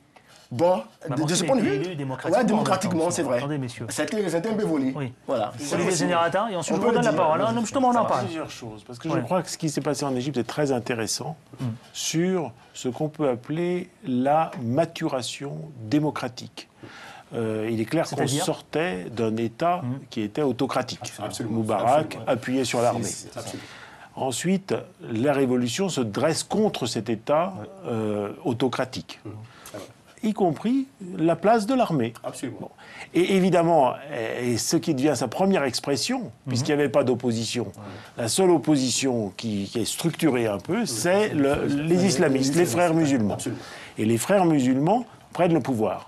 [SPEAKER 2] Bon, de ce point de vue,
[SPEAKER 1] élu démocratiquement,
[SPEAKER 2] ouais, démocratiquement, c'est vrai.
[SPEAKER 1] Attendez, messieurs.
[SPEAKER 2] C'était un peu volé.
[SPEAKER 1] Oui.
[SPEAKER 2] Voilà.
[SPEAKER 1] Olivier Zenirata, et ensuite
[SPEAKER 2] On
[SPEAKER 1] je
[SPEAKER 2] peut
[SPEAKER 1] vous donne
[SPEAKER 2] le
[SPEAKER 1] la
[SPEAKER 2] dire.
[SPEAKER 1] parole. Non, justement, on en parle.
[SPEAKER 3] Plusieurs choses, parce que
[SPEAKER 1] Ouais.
[SPEAKER 3] je crois que ce qui s'est passé en Égypte est très intéressant sur ce qu'on peut appeler la maturation démocratique. Il est clair qu'on
[SPEAKER 1] C'est-à-dire
[SPEAKER 3] sortait d'un État qui était autocratique.
[SPEAKER 2] Absolument.
[SPEAKER 3] Moubarak
[SPEAKER 2] Absolument.
[SPEAKER 3] appuyé sur l'armée.
[SPEAKER 2] Absolument.
[SPEAKER 3] Ensuite, la révolution se dresse contre cet État autocratique, y compris la place de l'armée.
[SPEAKER 2] Absolument.
[SPEAKER 3] Et évidemment, et ce qui devient sa première expression, puisqu'il n'y avait pas d'opposition, la seule opposition qui est structurée un peu, c'est les islamistes, les frères musulmans.
[SPEAKER 2] Absolument.
[SPEAKER 3] Et les frères musulmans prennent le pouvoir.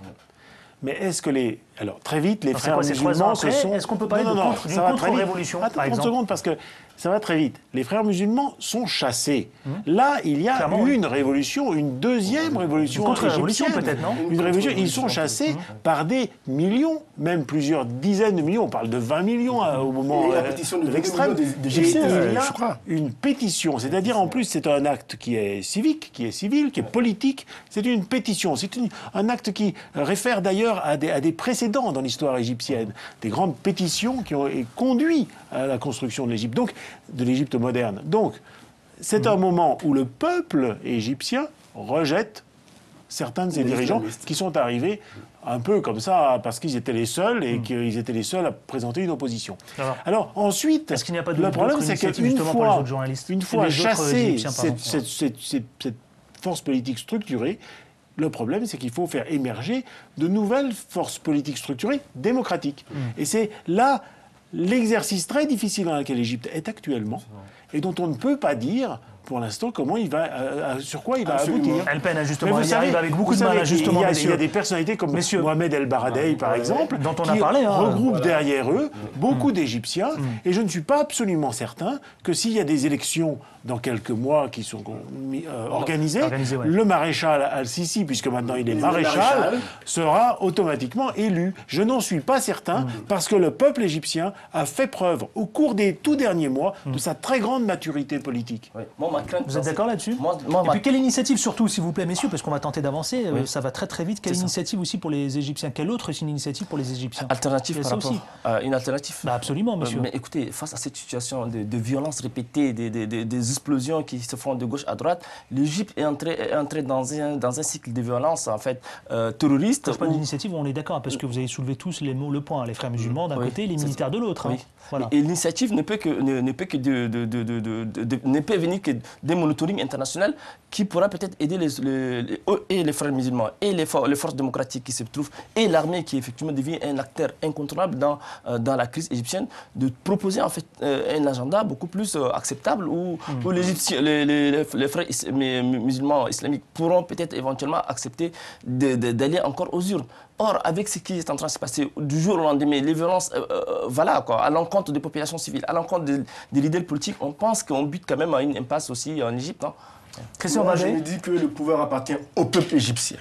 [SPEAKER 3] Mais est-ce que les... Alors, très vite, les
[SPEAKER 1] c'est
[SPEAKER 3] frères
[SPEAKER 1] quoi, c'est 3 ans
[SPEAKER 3] musulmans se
[SPEAKER 1] après
[SPEAKER 3] sont...
[SPEAKER 1] Est-ce qu'on peut parler d'une
[SPEAKER 3] ça va très vite.
[SPEAKER 1] contre-révolution,
[SPEAKER 3] Attends,
[SPEAKER 1] par
[SPEAKER 3] 30
[SPEAKER 1] exemple
[SPEAKER 3] secondes, parce que ça va très vite. Les frères musulmans sont chassés. Là, il y a
[SPEAKER 1] Clairement,
[SPEAKER 3] une révolution, une deuxième révolution
[SPEAKER 1] Une contre-révolution,
[SPEAKER 3] égyptienne.
[SPEAKER 1] peut-être, non
[SPEAKER 3] Une révolution. Ils sont chassés par des millions, même plusieurs dizaines de millions. On parle de 20 millions au moment
[SPEAKER 2] Et la pétition de
[SPEAKER 3] de l'extrême.
[SPEAKER 2] 22 millions d'Égyptiens,
[SPEAKER 3] Et il y a
[SPEAKER 2] je crois.
[SPEAKER 3] une pétition. C'est-à-dire, en plus, c'est un acte qui est civique, qui est civil, qui est politique. C'est une pétition. C'est un acte qui réfère d'ailleurs à des précédents dans l'histoire égyptienne. Des grandes pétitions qui ont conduit à la construction de l'Égypte. Donc, de l'Égypte moderne. Donc, c'est un moment où le peuple égyptien rejette certains de ses dirigeants
[SPEAKER 2] islamistes.
[SPEAKER 3] qui sont arrivés un peu comme ça, parce qu'ils étaient les seuls et qu'ils étaient les seuls à présenter une opposition. Alors ensuite,
[SPEAKER 1] Est-ce qu'il n'y a pas
[SPEAKER 3] le problème, c'est
[SPEAKER 1] d'initiative,
[SPEAKER 3] qu'une
[SPEAKER 1] justement, pour les
[SPEAKER 3] fois,
[SPEAKER 1] autres journalistes
[SPEAKER 3] une
[SPEAKER 1] et
[SPEAKER 3] fois
[SPEAKER 1] les autres
[SPEAKER 3] chassée
[SPEAKER 1] Égyptiens, pardon.
[SPEAKER 3] cette force politique structurée, le problème, c'est qu'il faut faire émerger de nouvelles forces politiques structurées démocratiques. Et c'est là l'exercice très difficile dans lequel l'Égypte est actuellement et dont on ne peut pas dire pour l'instant comment il va, sur quoi il va
[SPEAKER 2] Absolument.
[SPEAKER 3] aboutir.
[SPEAKER 1] Elle peine,
[SPEAKER 3] Mais
[SPEAKER 1] justement.
[SPEAKER 3] vous
[SPEAKER 1] Elle y
[SPEAKER 3] savez,
[SPEAKER 1] arrive avec beaucoup
[SPEAKER 3] vous
[SPEAKER 1] de mal,
[SPEAKER 3] savez,
[SPEAKER 1] justement,
[SPEAKER 3] il y a
[SPEAKER 1] messieurs.
[SPEAKER 3] des personnalités comme
[SPEAKER 1] Messieurs.
[SPEAKER 3] Mohamed El Baradei, par exemple,
[SPEAKER 1] dont on a
[SPEAKER 3] qui
[SPEAKER 1] parlé, hein.
[SPEAKER 3] regroupent derrière eux beaucoup d'Égyptiens. Et je ne suis pas absolument certain que s'il y a des élections dans quelques mois qui sont organisées,
[SPEAKER 1] Organisées, ouais.
[SPEAKER 3] le maréchal Al-Sisi, puisque maintenant il est
[SPEAKER 2] Le
[SPEAKER 3] maréchal,
[SPEAKER 2] maréchal.
[SPEAKER 3] sera automatiquement élu. Je n'en suis pas certain, parce que le peuple égyptien a fait preuve, au cours des tout derniers mois, de sa très grande maturité politique.
[SPEAKER 4] Oui. Moi, ma crainte,
[SPEAKER 1] Vous êtes d'accord là-dessus
[SPEAKER 4] Moi,
[SPEAKER 1] Et puis quelle initiative surtout, s'il vous plaît, messieurs, parce qu'on va tenter d'avancer, ça va très très vite. Quelle
[SPEAKER 4] C'est ça.
[SPEAKER 1] initiative aussi pour les Égyptiens? Quelle autre est une initiative pour les Égyptiens?
[SPEAKER 4] Alternative
[SPEAKER 1] Il y a
[SPEAKER 4] par
[SPEAKER 1] ça
[SPEAKER 4] rapport
[SPEAKER 1] aussi.
[SPEAKER 4] à une alternative.
[SPEAKER 1] Bah absolument, monsieur.
[SPEAKER 4] Mais écoutez, face à cette situation de violence répétée, des explosions qui se font de gauche à droite, l'Égypte est entrée dans un cycle de violence en fait terroriste.
[SPEAKER 1] C'est pas
[SPEAKER 4] où-
[SPEAKER 1] une initiative où on est d'accord, parce que vous avez soulevé tous le point, les frères musulmans d'un
[SPEAKER 4] Oui,
[SPEAKER 1] côté, les
[SPEAKER 4] c'est
[SPEAKER 1] militaires de l'autre. hein.
[SPEAKER 4] Oui.
[SPEAKER 1] Voilà.
[SPEAKER 4] Et l'initiative ne peut venir que d'un monitoring international qui pourra peut-être aider les frères musulmans et les forces démocratiques qui se trouvent et l'armée qui effectivement devient un acteur incontournable dans la crise égyptienne, de proposer en fait un agenda beaucoup plus acceptable où les frères musulmans islamiques pourront peut-être éventuellement accepter d'aller encore aux urnes. Or, avec ce qui est en train de se passer du jour au lendemain, les violences voilà, quoi, à l'encontre des populations civiles, à l'encontre des leaders politiques, on pense qu'on bute quand même à une impasse aussi en Égypte. Hein.
[SPEAKER 1] Christian
[SPEAKER 2] Moi, je
[SPEAKER 1] Babet,
[SPEAKER 2] me dis que le pouvoir appartient au peuple égyptien.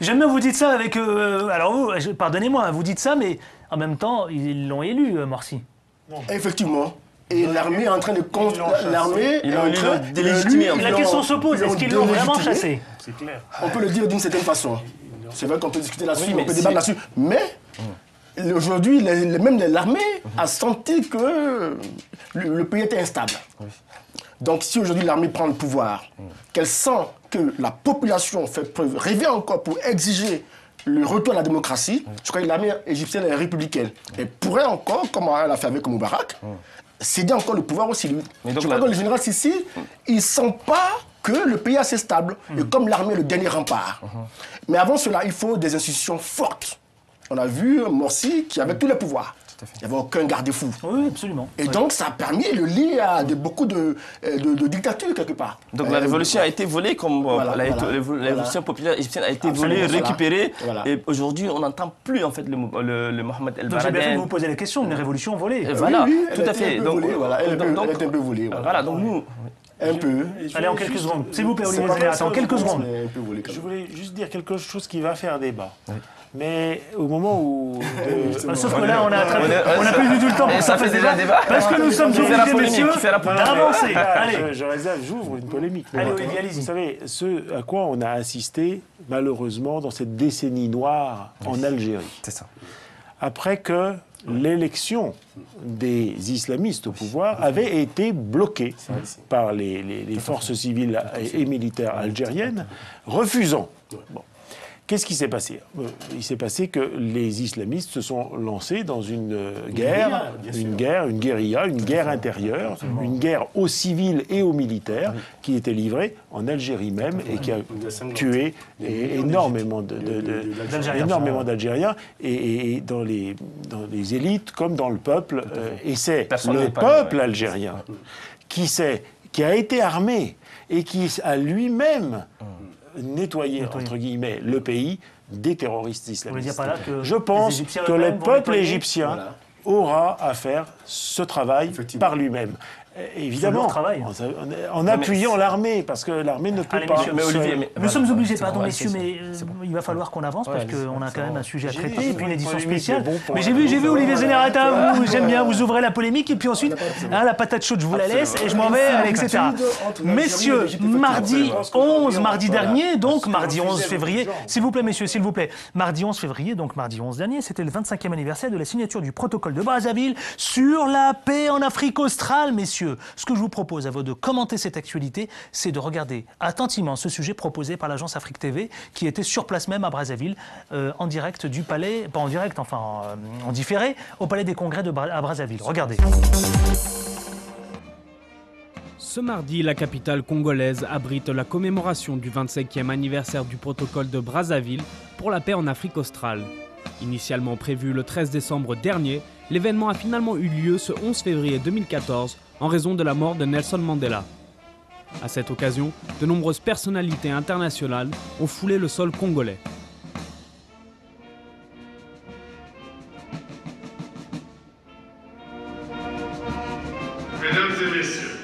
[SPEAKER 1] j'aime bien vous dites ça avec... alors vous, pardonnez-moi, vous dites ça, mais en même temps, ils l'ont élu, Morsi.
[SPEAKER 2] Effectivement. Et l'armée est en train de... L'armée
[SPEAKER 4] Ils
[SPEAKER 2] est
[SPEAKER 4] l'ont
[SPEAKER 2] en
[SPEAKER 4] élu,
[SPEAKER 2] train
[SPEAKER 4] ils l'ont délégitimé, en fait.
[SPEAKER 1] La question se pose, est-ce qu'ils l'ont vraiment chassé?
[SPEAKER 3] C'est clair.
[SPEAKER 2] On peut le dire d'une certaine façon. C'est vrai qu'on peut discuter là-dessus,
[SPEAKER 4] Oui,
[SPEAKER 2] on
[SPEAKER 4] mais
[SPEAKER 2] peut débattre là-dessus. Mais aujourd'hui, même l'armée a senti que le pays était instable. Donc si aujourd'hui l'armée prend le pouvoir, qu'elle sent que la population fait preuve, rêver encore pour exiger le retour à la démocratie, je crois que l'armée égyptienne est républicaine. Elle pourrait encore, comme elle a fait avec Moubarak, céder encore le pouvoir aussi.
[SPEAKER 4] Mais donc
[SPEAKER 2] Je crois que le général Sissi, il ne sent pas que le pays est assez stable, et comme l'armée est le dernier rempart. Mais avant cela, il faut des institutions fortes. On a vu Morsi qui avait tous les pouvoirs. Il n'y avait aucun garde-fou.
[SPEAKER 1] Oui, absolument.
[SPEAKER 2] Et donc, ça a permis le lien à beaucoup de dictatures, quelque part.
[SPEAKER 4] Donc la révolution a été volée, comme
[SPEAKER 2] Voilà,
[SPEAKER 4] la
[SPEAKER 2] voilà.
[SPEAKER 4] révolution populaire égyptienne a été
[SPEAKER 2] Absolument,
[SPEAKER 4] volée,
[SPEAKER 2] voilà.
[SPEAKER 4] récupérée.
[SPEAKER 2] Voilà.
[SPEAKER 4] Et aujourd'hui, on n'entend plus en fait le Mohamed El
[SPEAKER 1] Donc j'ai bien fait de
[SPEAKER 4] Baradei.
[SPEAKER 1] vous poser la question, une révolution volée.
[SPEAKER 4] Voilà,
[SPEAKER 2] oui,
[SPEAKER 4] tout
[SPEAKER 2] elle
[SPEAKER 4] à
[SPEAKER 2] a été
[SPEAKER 4] fait.
[SPEAKER 2] un peu volée, voilà. Elle est un peu volée,
[SPEAKER 4] voilà, donc nous,
[SPEAKER 2] Un peu.
[SPEAKER 1] Allez, en quelques secondes. S'il vous plaît,
[SPEAKER 2] C'est
[SPEAKER 1] Olivier
[SPEAKER 2] pas
[SPEAKER 1] Zénérat, en
[SPEAKER 2] facile,
[SPEAKER 1] quelques secondes.
[SPEAKER 2] mais un peu volé quand
[SPEAKER 3] Je
[SPEAKER 2] même.
[SPEAKER 3] voulais juste dire quelque chose qui va faire débat. Mais au moment où...
[SPEAKER 1] Sauf que là, on a plus du tout le temps
[SPEAKER 4] Et
[SPEAKER 1] pour
[SPEAKER 4] ça fait déjà débat.
[SPEAKER 1] Parce que nous sommes
[SPEAKER 4] Qui fait la
[SPEAKER 1] obligés,
[SPEAKER 4] polémique,
[SPEAKER 1] messieurs,
[SPEAKER 4] qui fait la polémique.
[SPEAKER 1] d'avancer.
[SPEAKER 3] Là,
[SPEAKER 1] Allez.
[SPEAKER 3] je réserve, j'ouvre une polémique.
[SPEAKER 1] Allez,
[SPEAKER 3] Mais
[SPEAKER 1] Olivier, allez-y.
[SPEAKER 3] Vous savez, ce à quoi on a assisté, malheureusement, dans cette décennie noire en Algérie.
[SPEAKER 4] C'est ça.
[SPEAKER 3] Après que l'élection des islamistes au pouvoir avait été bloquée par les forces civiles et militaires algériennes, refusant. Bon. Qu'est-ce qui s'est passé? Il s'est passé que les islamistes se sont lancés dans une guerre, une guérilla, une guerre intérieure, une guerre aux civils et aux militaires qui était livrée en Algérie même et qui a tué énormément d'Algériens et dans les élites comme dans le peuple. Et c'est
[SPEAKER 4] Personne
[SPEAKER 3] le
[SPEAKER 4] n'est pas
[SPEAKER 3] peuple
[SPEAKER 4] libre.
[SPEAKER 3] algérien qui a été armé et qui a lui-même nettoyer, entre guillemets, le pays des terroristes
[SPEAKER 1] Vous voulez
[SPEAKER 3] islamistes.
[SPEAKER 1] dire par là que
[SPEAKER 3] Je
[SPEAKER 1] les
[SPEAKER 3] pense
[SPEAKER 1] Égyptiens
[SPEAKER 3] que
[SPEAKER 1] eux-mêmes
[SPEAKER 3] le
[SPEAKER 1] vont
[SPEAKER 3] peuple
[SPEAKER 1] nettoyer
[SPEAKER 3] égyptien
[SPEAKER 2] Voilà.
[SPEAKER 3] aura à faire ce travail
[SPEAKER 2] Effectivement.
[SPEAKER 3] par lui-même. Évidemment,
[SPEAKER 1] lourd travail.
[SPEAKER 3] en appuyant l'armée, parce que l'armée ne peut
[SPEAKER 1] Allez,
[SPEAKER 3] pas...
[SPEAKER 1] messieurs,
[SPEAKER 4] Mais Olivier,
[SPEAKER 3] seule-
[SPEAKER 4] mais-
[SPEAKER 1] Nous
[SPEAKER 4] voilà,
[SPEAKER 1] sommes obligés,
[SPEAKER 4] c'est
[SPEAKER 1] pardon
[SPEAKER 4] bon,
[SPEAKER 1] messieurs,
[SPEAKER 4] c'est
[SPEAKER 1] mais
[SPEAKER 4] bon.
[SPEAKER 1] il va falloir qu'on avance parce qu'on a quand même un sujet à traiter et puis une édition
[SPEAKER 3] polémique,
[SPEAKER 1] spéciale.
[SPEAKER 3] mais bon, pour
[SPEAKER 1] Mais
[SPEAKER 3] la
[SPEAKER 1] j'ai vu
[SPEAKER 3] polémique,
[SPEAKER 1] Olivier
[SPEAKER 3] voilà.
[SPEAKER 1] Zénérat, j'aime bien, vous ouvrez la polémique et puis ensuite, la patate chaude, je vous la laisse et je m'en vais, etc. Messieurs, mardi 11, mardi dernier, donc mardi 11 février, s'il vous plaît messieurs, s'il vous plaît, mardi 11 février, donc mardi 11 dernier, c'était le 25e anniversaire de la signature du protocole de Brazzaville sur la paix en Afrique australe, messieurs. Ce que je vous propose à vous de commenter cette actualité, c'est de regarder attentivement ce sujet proposé par l'agence Afrique TV qui était sur place même à Brazzaville, en direct du palais, pas en direct, enfin en différé, au palais des congrès à Brazzaville. Regardez.
[SPEAKER 8] Ce mardi, la capitale congolaise abrite la commémoration du 25e anniversaire du protocole de Brazzaville pour la paix en Afrique australe. Initialement prévu le 13 décembre dernier, l'événement a finalement eu lieu ce 11 février 2014 en raison de la mort de Nelson Mandela. À cette occasion, de nombreuses personnalités internationales ont foulé le sol congolais.
[SPEAKER 9] Mesdames et messieurs,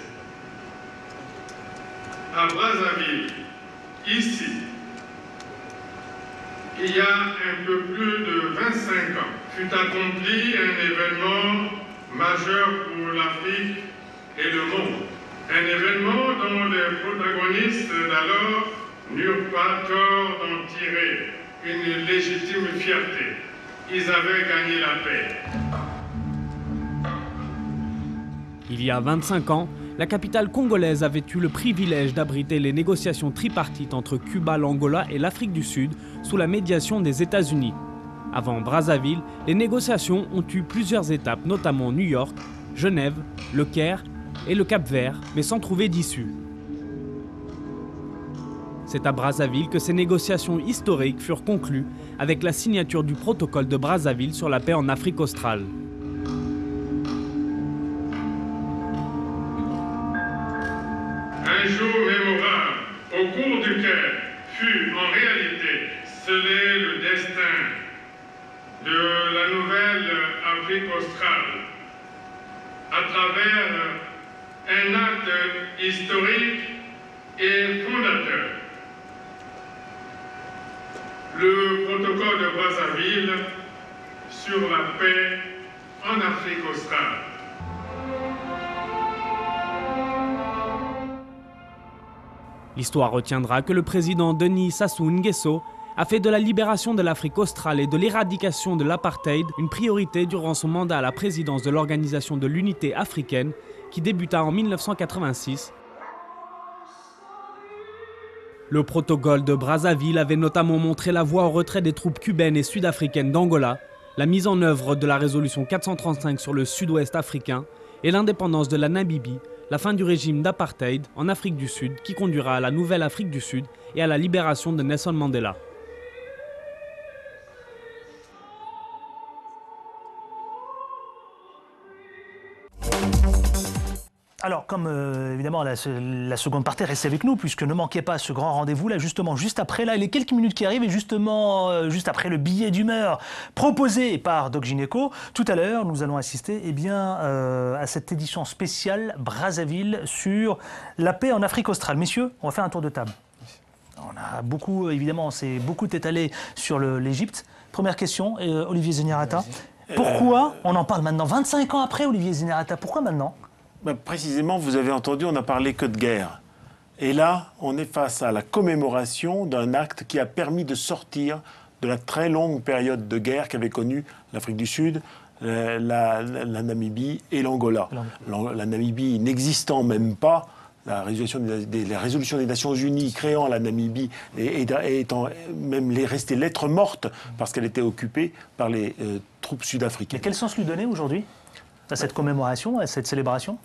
[SPEAKER 9] à Brazzaville, ici, il y a un peu plus de 25 ans, fut accompli un événement majeur pour l'Afrique et le monde. Un événement dont les protagonistes d'alors n'eurent pas tort d'en tirer une légitime fierté. Ils avaient gagné la paix.
[SPEAKER 8] Il y a 25 ans, la capitale congolaise avait eu le privilège d'abriter les négociations tripartites entre Cuba, l'Angola et l'Afrique du Sud sous la médiation des États-Unis. Avant Brazzaville, les négociations ont eu plusieurs étapes, notamment New York, Genève, Le Caire et le Cap-Vert, mais sans trouver d'issue. C'est à Brazzaville que ces négociations historiques furent conclues avec la signature du protocole de Brazzaville sur la paix en Afrique australe.
[SPEAKER 9] Un jour mémorable, au cours duquel fut en réalité scellé le destin de la nouvelle Afrique australe à travers un acte historique et fondateur. Le protocole de Brazzaville sur la paix en Afrique australe.
[SPEAKER 8] L'histoire retiendra que le président Denis Sassou Nguesso a fait de la libération de l'Afrique australe et de l'éradication de l'apartheid une priorité durant son mandat à la présidence de l'Organisation de l'Unité africaine qui débuta en 1986. Le protocole de Brazzaville avait notamment montré la voie au retrait des troupes cubaines et sud-africaines d'Angola, la mise en œuvre de la résolution 435 sur le sud-ouest africain et l'indépendance de la Namibie, la fin du régime d'apartheid en Afrique du Sud qui conduira à la nouvelle Afrique du Sud et à la libération de Nelson Mandela.
[SPEAKER 1] Alors, comme évidemment la seconde partie, restez avec nous, puisque ne manquez pas ce grand rendez-vous, là, justement, juste après, là, les quelques minutes qui arrivent, et justement, juste après le billet d'humeur proposé par Doc Gynéco, tout à l'heure, nous allons assister à cette édition spéciale Brazzaville sur la paix en Afrique australe. Messieurs, on va faire un tour de table. On a beaucoup, évidemment, on s'est beaucoup étalé sur l'Égypte. Première question, Olivier Zenyatta. Pourquoi on en parle maintenant, 25 ans après, Olivier Zenyatta? Pourquoi maintenant?
[SPEAKER 3] Précisément, vous avez entendu, on n'a parlé que de guerre. Et là, on est face à la commémoration d'un acte qui a permis de sortir de la très longue période de guerre qu'avaient connue l'Afrique du Sud, la Namibie et l'Angola. La Namibie n'existant même pas, la résolution des Nations Unies créant la Namibie et étant même restée lettre morte parce qu'elle était occupée par les troupes sud-africaines.
[SPEAKER 1] Mais quel sens lui donner aujourd'hui à cette commémoration, à cette célébration?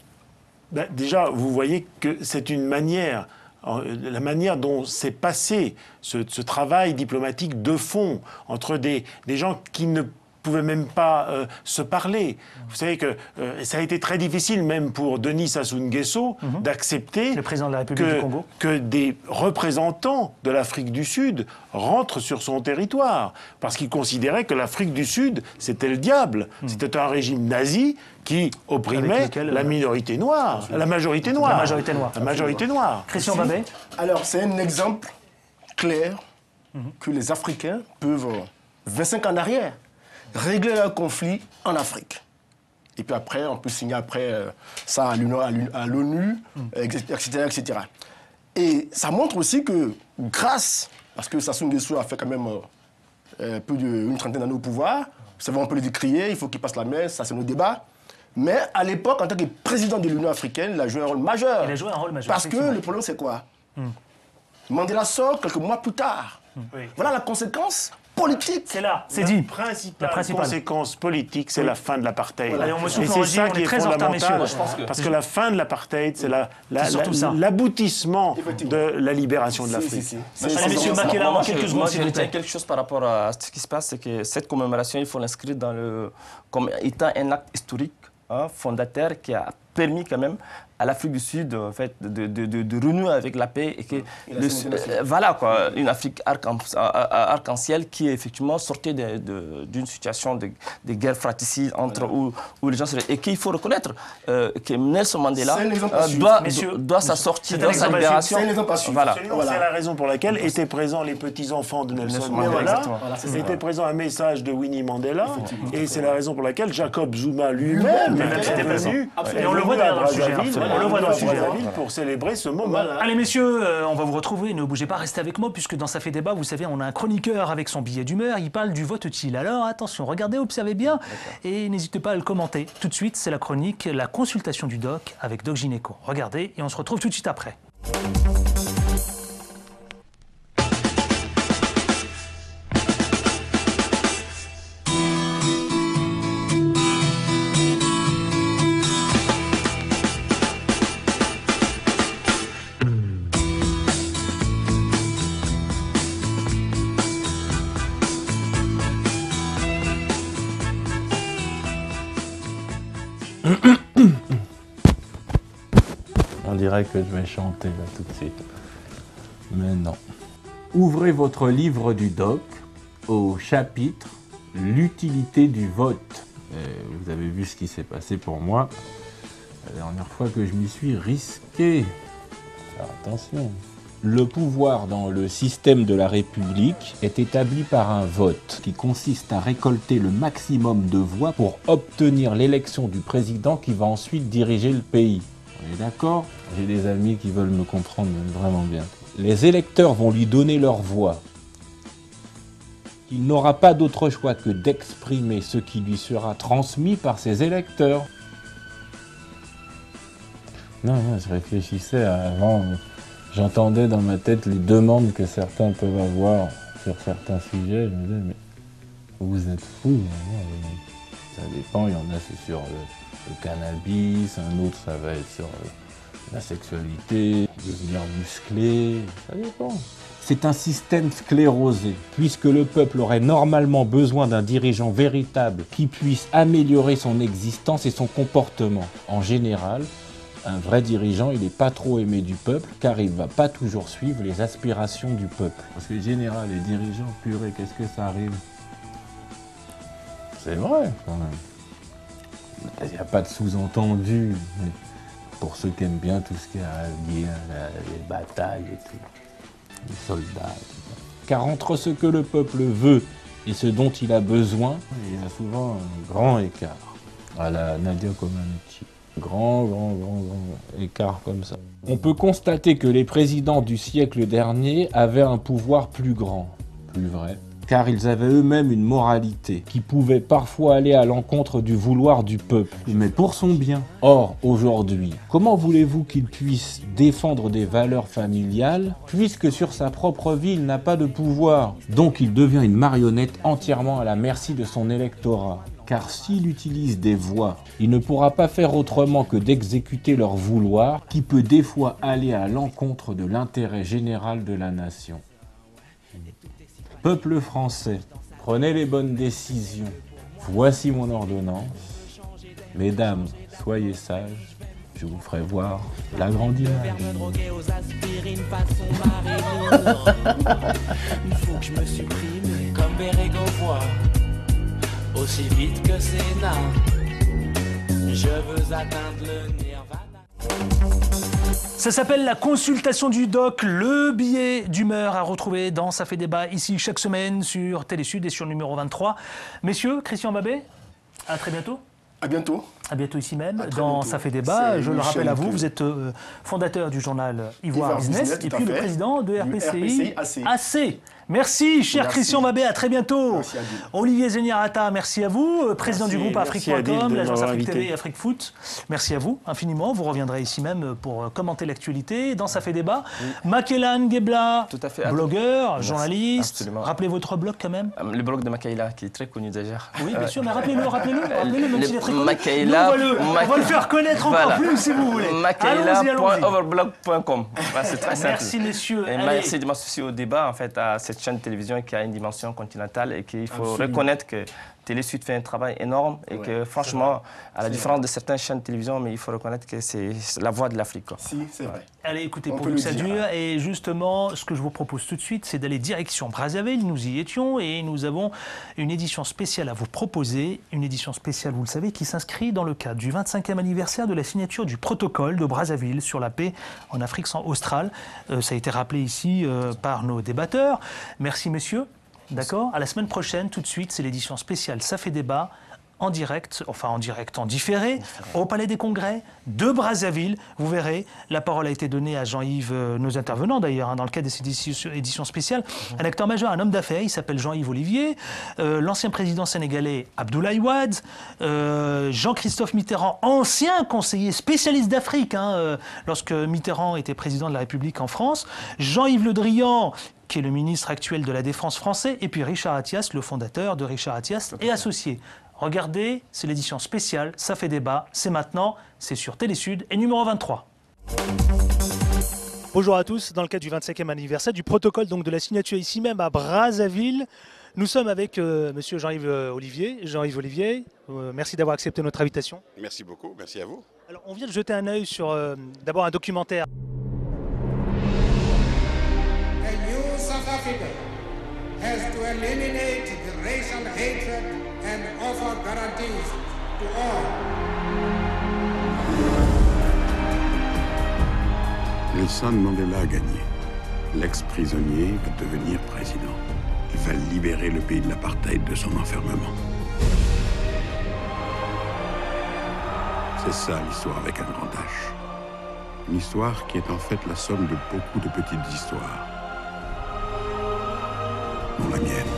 [SPEAKER 3] Déjà, vous voyez que c'est une manière, la manière dont s'est passé ce travail diplomatique de fond entre des gens qui ne pouvaient même pas se parler. Vous savez que ça a été très difficile, même pour Denis Sassou Nguesso, d'accepter
[SPEAKER 1] le président de la République du Congo,
[SPEAKER 3] que des représentants de l'Afrique du Sud rentrent sur son territoire, parce qu'il considérait que l'Afrique du Sud, c'était le diable. C'était un régime nazi qui opprimait la minorité noire, la majorité noire.
[SPEAKER 1] La majorité noire. Christian Babet.
[SPEAKER 2] Alors, c'est un exemple clair que les Africains peuvent, 25 ans en arrière, régler leur conflit en Afrique. Et puis après, on peut signer ça à l'ONU, etc. Et ça montre aussi que grâce, parce que Sassou Nguesso a fait quand même plus d'une trentaine d'années au pouvoir, ça va, on peut le décrier, il faut qu'il passe la main, ça c'est nos débats. Mais à l'époque, en tant que président de l'Union africaine, il a joué un rôle majeur.
[SPEAKER 1] Il a joué un rôle majeur.
[SPEAKER 2] Parce que le problème, c'est quoi? Mandela sort quelques mois plus tard. Voilà la conséquence politique.
[SPEAKER 1] C'est là, c'est dit.
[SPEAKER 3] La principale conséquence politique, c'est la fin de l'apartheid.
[SPEAKER 1] Voilà.
[SPEAKER 3] Et c'est ça qui est fondamental. Parce que la fin de l'apartheid, c'est l'aboutissement de la libération de l'Afrique.
[SPEAKER 1] Allez, monsieur Makela, en quelques secondes,
[SPEAKER 4] je retiens quelque chose par rapport à ce qui se passe, c'est que cette commémoration, il faut l'inscrire comme étant un acte historique, fondateur, qui a permis quand même à l'Afrique du Sud en fait, de renouer avec la paix et que voilà quoi, une Afrique arc-en-ciel qui effectivement sortait d'une situation de guerre fratricide entre où les gens se... Et qu'il faut reconnaître que Nelson Mandela doit sa sortie, doit sa libération.
[SPEAKER 3] Voilà. C'est la raison pour laquelle étaient présents les petits-enfants de Nelson Mandela, était présent un message de Winnie Mandela, et c'est la raison pour laquelle Jacob Zuma lui-même était venu.
[SPEAKER 1] Et on le voit dans le sujet. On le voit dans le sujet.
[SPEAKER 3] Pour célébrer ce moment.
[SPEAKER 1] Allez messieurs, on va vous retrouver, ne bougez pas, restez avec moi, puisque dans Ça fait débat, vous savez, on a un chroniqueur avec son billet d'humeur, il parle du vote utile. Alors attention, regardez, observez bien, et n'hésitez pas à le commenter. Tout de suite, c'est la chronique, la consultation du doc avec Doc Gynéco. Regardez, et on se retrouve tout de suite après.
[SPEAKER 10] On dirait que je vais chanter là tout de suite. Mais non. Ouvrez votre livre du doc au chapitre « L'utilité du vote ». Vous avez vu ce qui s'est passé pour moi la dernière fois que je m'y suis risqué. Alors attention. Le pouvoir dans le système de la République est établi par un vote qui consiste à récolter le maximum de voix pour obtenir l'élection du président qui va ensuite diriger le pays. On est d'accord? J'ai des amis qui veulent me comprendre vraiment bien. Les électeurs vont lui donner leur voix. Il n'aura pas d'autre choix que d'exprimer ce qui lui sera transmis par ses électeurs. Non, je réfléchissais avant... J'entendais dans ma tête les demandes que certains peuvent avoir sur certains sujets. Je me disais, mais vous êtes fous. Ça dépend, il y en a, c'est sur le cannabis, un autre, ça va être sur la sexualité, devenir musclé, ça dépend. C'est un système sclérosé, puisque le peuple aurait normalement besoin d'un dirigeant véritable qui puisse améliorer son existence et son comportement. En général, Un vrai dirigeant, il n'est pas trop aimé du peuple, car il ne va pas toujours suivre les aspirations du peuple. Parce que général, les dirigeants, purée, qu'est-ce que ça arrive? C'est vrai, quand même. Il n'y a pas de sous-entendu. Pour ceux qui aiment bien tout ce qui est lié à les batailles et tout, les soldats. Car entre ce que le peuple veut et ce dont il a besoin, il y a souvent un grand écart. À la Nadia Comaneci. Grand écart comme ça. On peut constater que les présidents du siècle dernier avaient un pouvoir plus grand, plus vrai, car ils avaient eux-mêmes une moralité qui pouvait parfois aller à l'encontre du vouloir du peuple, mais pour son bien. Or, aujourd'hui, comment voulez-vous qu'il puisse défendre des valeurs familiales puisque sur sa propre vie, il n'a pas de pouvoir? Donc il devient une marionnette entièrement à la merci de son électorat. Car s'il utilise des voix, il ne pourra pas faire autrement que d'exécuter leur vouloir, qui peut des fois aller à l'encontre de l'intérêt général de la nation. Peuple français, prenez les bonnes décisions. Voici mon ordonnance. Mesdames, soyez sages, je vous ferai voir la grande image.
[SPEAKER 11] Il faut que je me supprime comme Bérégovois. Aussi vite que Sénat, je veux atteindre le nirvana.
[SPEAKER 1] Ça s'appelle la consultation du doc, le billet d'humeur à retrouver dans Ça fait débat ici chaque semaine sur Télésud et sur le numéro 23. Messieurs, Christian Babet, à très bientôt.
[SPEAKER 2] À bientôt.
[SPEAKER 1] À bientôt ici même, dans Ça fait débat. Je le rappelle à vous, vous êtes fondateur du journal Ivoire Business et puis le président de RPCI AC. Merci, cher Christian Babet, à très bientôt.
[SPEAKER 2] Merci,
[SPEAKER 1] Olivier Zeniarata, merci à vous, président du groupe Afrique.com, l'agence Afrique TV et Afrique Foot. Merci à vous infiniment. Vous reviendrez ici même pour commenter l'actualité dans Ça fait débat. Makellan Gebla, blogueur, journaliste. Absolument. Rappelez votre blog quand même.
[SPEAKER 4] Le blog de Makaïla, qui est très connu déjà.
[SPEAKER 1] Oui, bien sûr, mais rappelez-le, même s'il est très connu.
[SPEAKER 4] Makaïla,
[SPEAKER 1] on va le faire connaître encore plus si vous voulez.
[SPEAKER 4] Makaïla.overblog.com. C'est très simple.
[SPEAKER 1] Merci messieurs.
[SPEAKER 4] Et merci de m'associer au débat, en fait, à cette chaîne de télévision qui a une dimension continentale et qu'il faut reconnaître que Télésud fait un travail énorme et que franchement, à la différence de certaines chaînes de télévision, mais il faut reconnaître que c'est la voix de l'Afrique.
[SPEAKER 2] Si, c'est vrai.
[SPEAKER 1] Allez, écoutez, pour que ça dure, et justement, ce que je vous propose tout de suite, c'est d'aller direction Brazzaville. Nous y étions et nous avons une édition spéciale à vous proposer. Une édition spéciale, vous le savez, qui s'inscrit dans le cadre du 25e anniversaire de la signature du protocole de Brazzaville sur la paix en Afrique australe. Ça a été rappelé ici par nos débatteurs. Merci, messieurs. D'accord. À la semaine prochaine, tout de suite, c'est l'édition spéciale Ça fait débat, en direct, en différé, au Palais des Congrès de Brazzaville. Vous verrez, la parole a été donnée à Jean-Yves, nos intervenants d'ailleurs, dans le cadre de cette édition spéciale. Un acteur majeur, un homme d'affaires, il s'appelle Jean-Yves Olivier, l'ancien président sénégalais Abdoulaye Wade, Jean-Christophe Mitterrand, ancien conseiller spécialiste d'Afrique, lorsque Mitterrand était président de la République en France, Jean-Yves Le Drian, qui est le ministre actuel de la Défense français, et puis Richard Attias, le fondateur de Richard Attias et Associés. Regardez, c'est l'édition spéciale, Ça fait débat, c'est maintenant, c'est sur Télésud et numéro 23. Bonjour à tous, dans le cadre du 25e anniversaire du protocole donc de la signature ici même à Brazzaville, nous sommes avec monsieur Jean-Yves Olivier. Jean-Yves Olivier, merci d'avoir accepté notre invitation.
[SPEAKER 12] Merci beaucoup, merci à vous.
[SPEAKER 1] Alors, on vient de jeter un œil sur d'abord un documentaire.
[SPEAKER 13] South Africa has to eliminate the racial hatred and offer guarantees to all.
[SPEAKER 12] Nelson Mandela a gagné. L'ex-prisonnier va devenir président. Il va libérer le pays de l'apartheid de son enfermement. C'est ça l'histoire avec un grand H. Une histoire qui est en fait la somme de beaucoup de petites histoires. Dont la mienne.